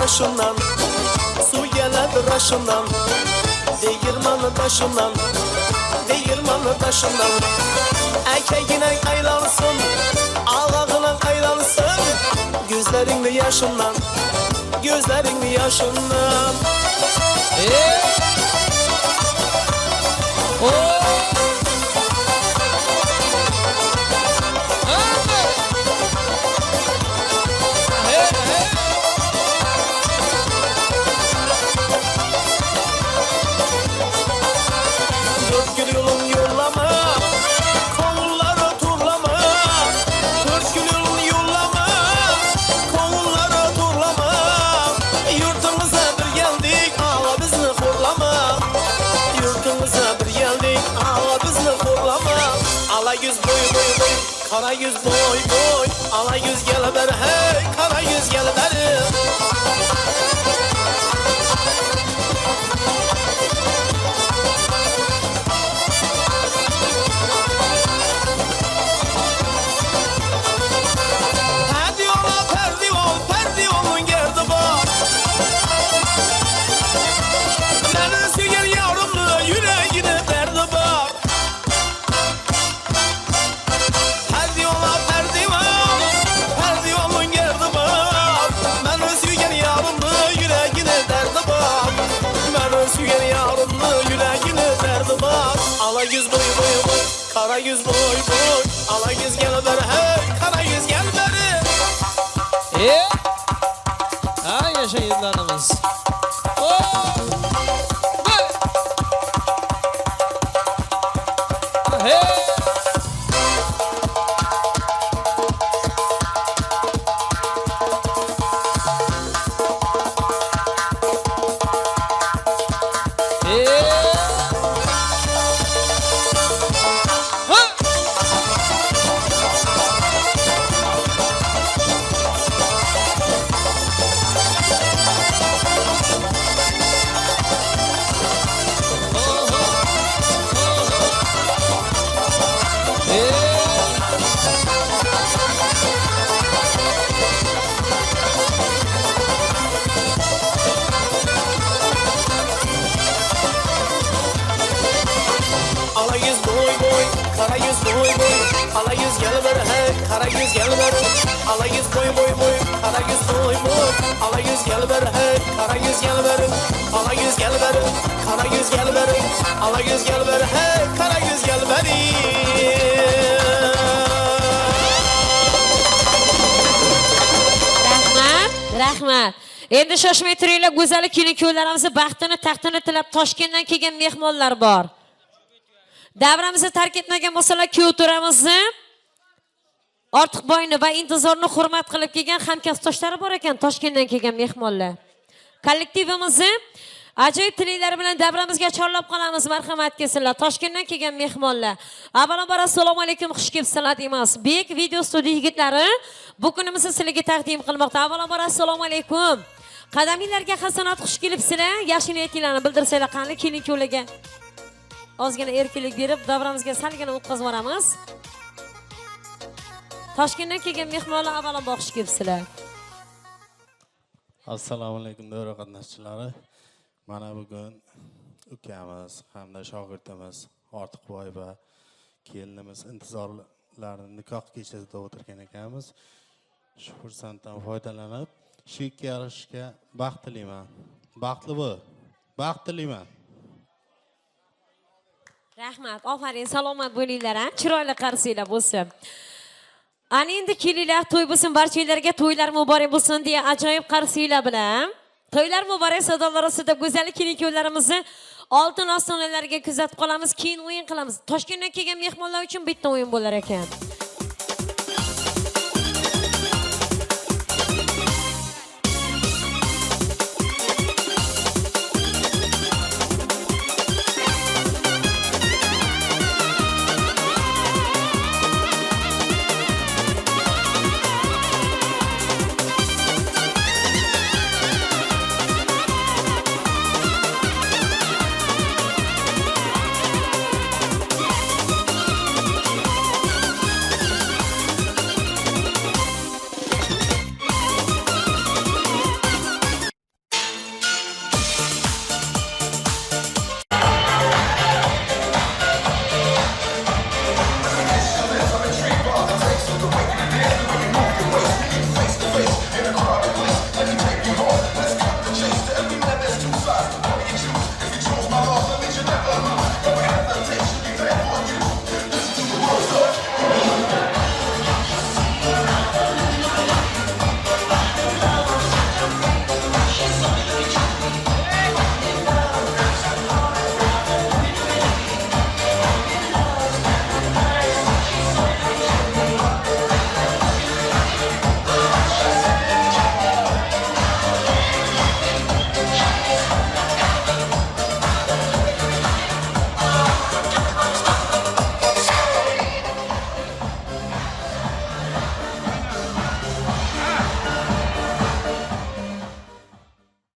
Raşından, su geledi raşından, değirmanı taşından, değirmanı taşından. Erkeğine aylansın, ağlağına aylansın, gözlerinde yaşından, gözlerinde yaşından. Kara yüz boy boy, ala yüz gel ber, hey kara yüz gel ber. Perdivan, perdivan, perdivanın gerdi bak. Neresi gel yavrumlu, yüreğine derdi bak. Ala yüz boy boy boy, kara yüz boy boy, ala yüz gel ber, hey kara yüz gel ber. Ha yaşayınlarımız. Hey. ala yüz gel ver hey kara yüz gel ver ala yüz boy boy boy kara yüz boy boy ala yüz gel ver hey kara yüz gel ver ala yüz gel ver kara yüz gel ver ala yüz gel ver hey kara yüz gel ver Rahmat. Endi shoshmay turinglar, go'zal kelin-kuyovlarimizni baxtini, taxtini tilab Toshkentdan kelgan mehmonlar bor. Davramizni tark etmagan bo'lsalar, kuyov turamizni Ortiqboyni va intizorni hurmat qilib kelgan hamkasbdoshlari bor ekan, Toshkentdan kelgan mehmonlar. Kollektivimizni ajoyib tilinglar bilan davramizga chorlab qolamiz, marhamat kelsinlar. Toshkentdan kelgan mehmonlar. Avvalambor assalomu alaykum, xush kelibsizlar deymiz. Bek video studiya yigitlari bu kunimizni sizlarga taqdim qilmoqda. Avvalambor assalomu alaykum. Qadaminglarga hasanat, xush kelibsizlar. Yaxshi niyatinglarni bildirsanglar, qani kelin-kuyovlarga ozgina erkinlik berib, davramizga salgina o'tkazib boramiz. Toshkentdan kelgan mehmonlar avvalambor xush kelibsizlar. Assalomu alaykum davra qatnashchilari. Mana bugun ukamiz hamda shogirdimiz Ortiqboy va kelinimiz intizorlarni nikoh kechasida o'tirgan ekanmiz. Shu fursatdan foydalanib, shu ikki yarashga baxt tilayman. Baxtli bo'l. Baxt tilayman. Rahmat, ofarin, salomat bo'linglar, ha? Chiroyli qarsinglar bo'lsin. Ana endi kelinglar, to'y bo'lsin, barchalarga to'ylar muborak bo'lsin deya ajoyib qarsinglar bilan to'ylar muborak sadolar ostida go'zal kelin-kuyovlarimizni oltin ostonalarga kuzatib qolamiz, keyin o'yin qilamiz. Toshkentdan kelgan mehmonlar uchun bitta o'yin bo'lar ekan.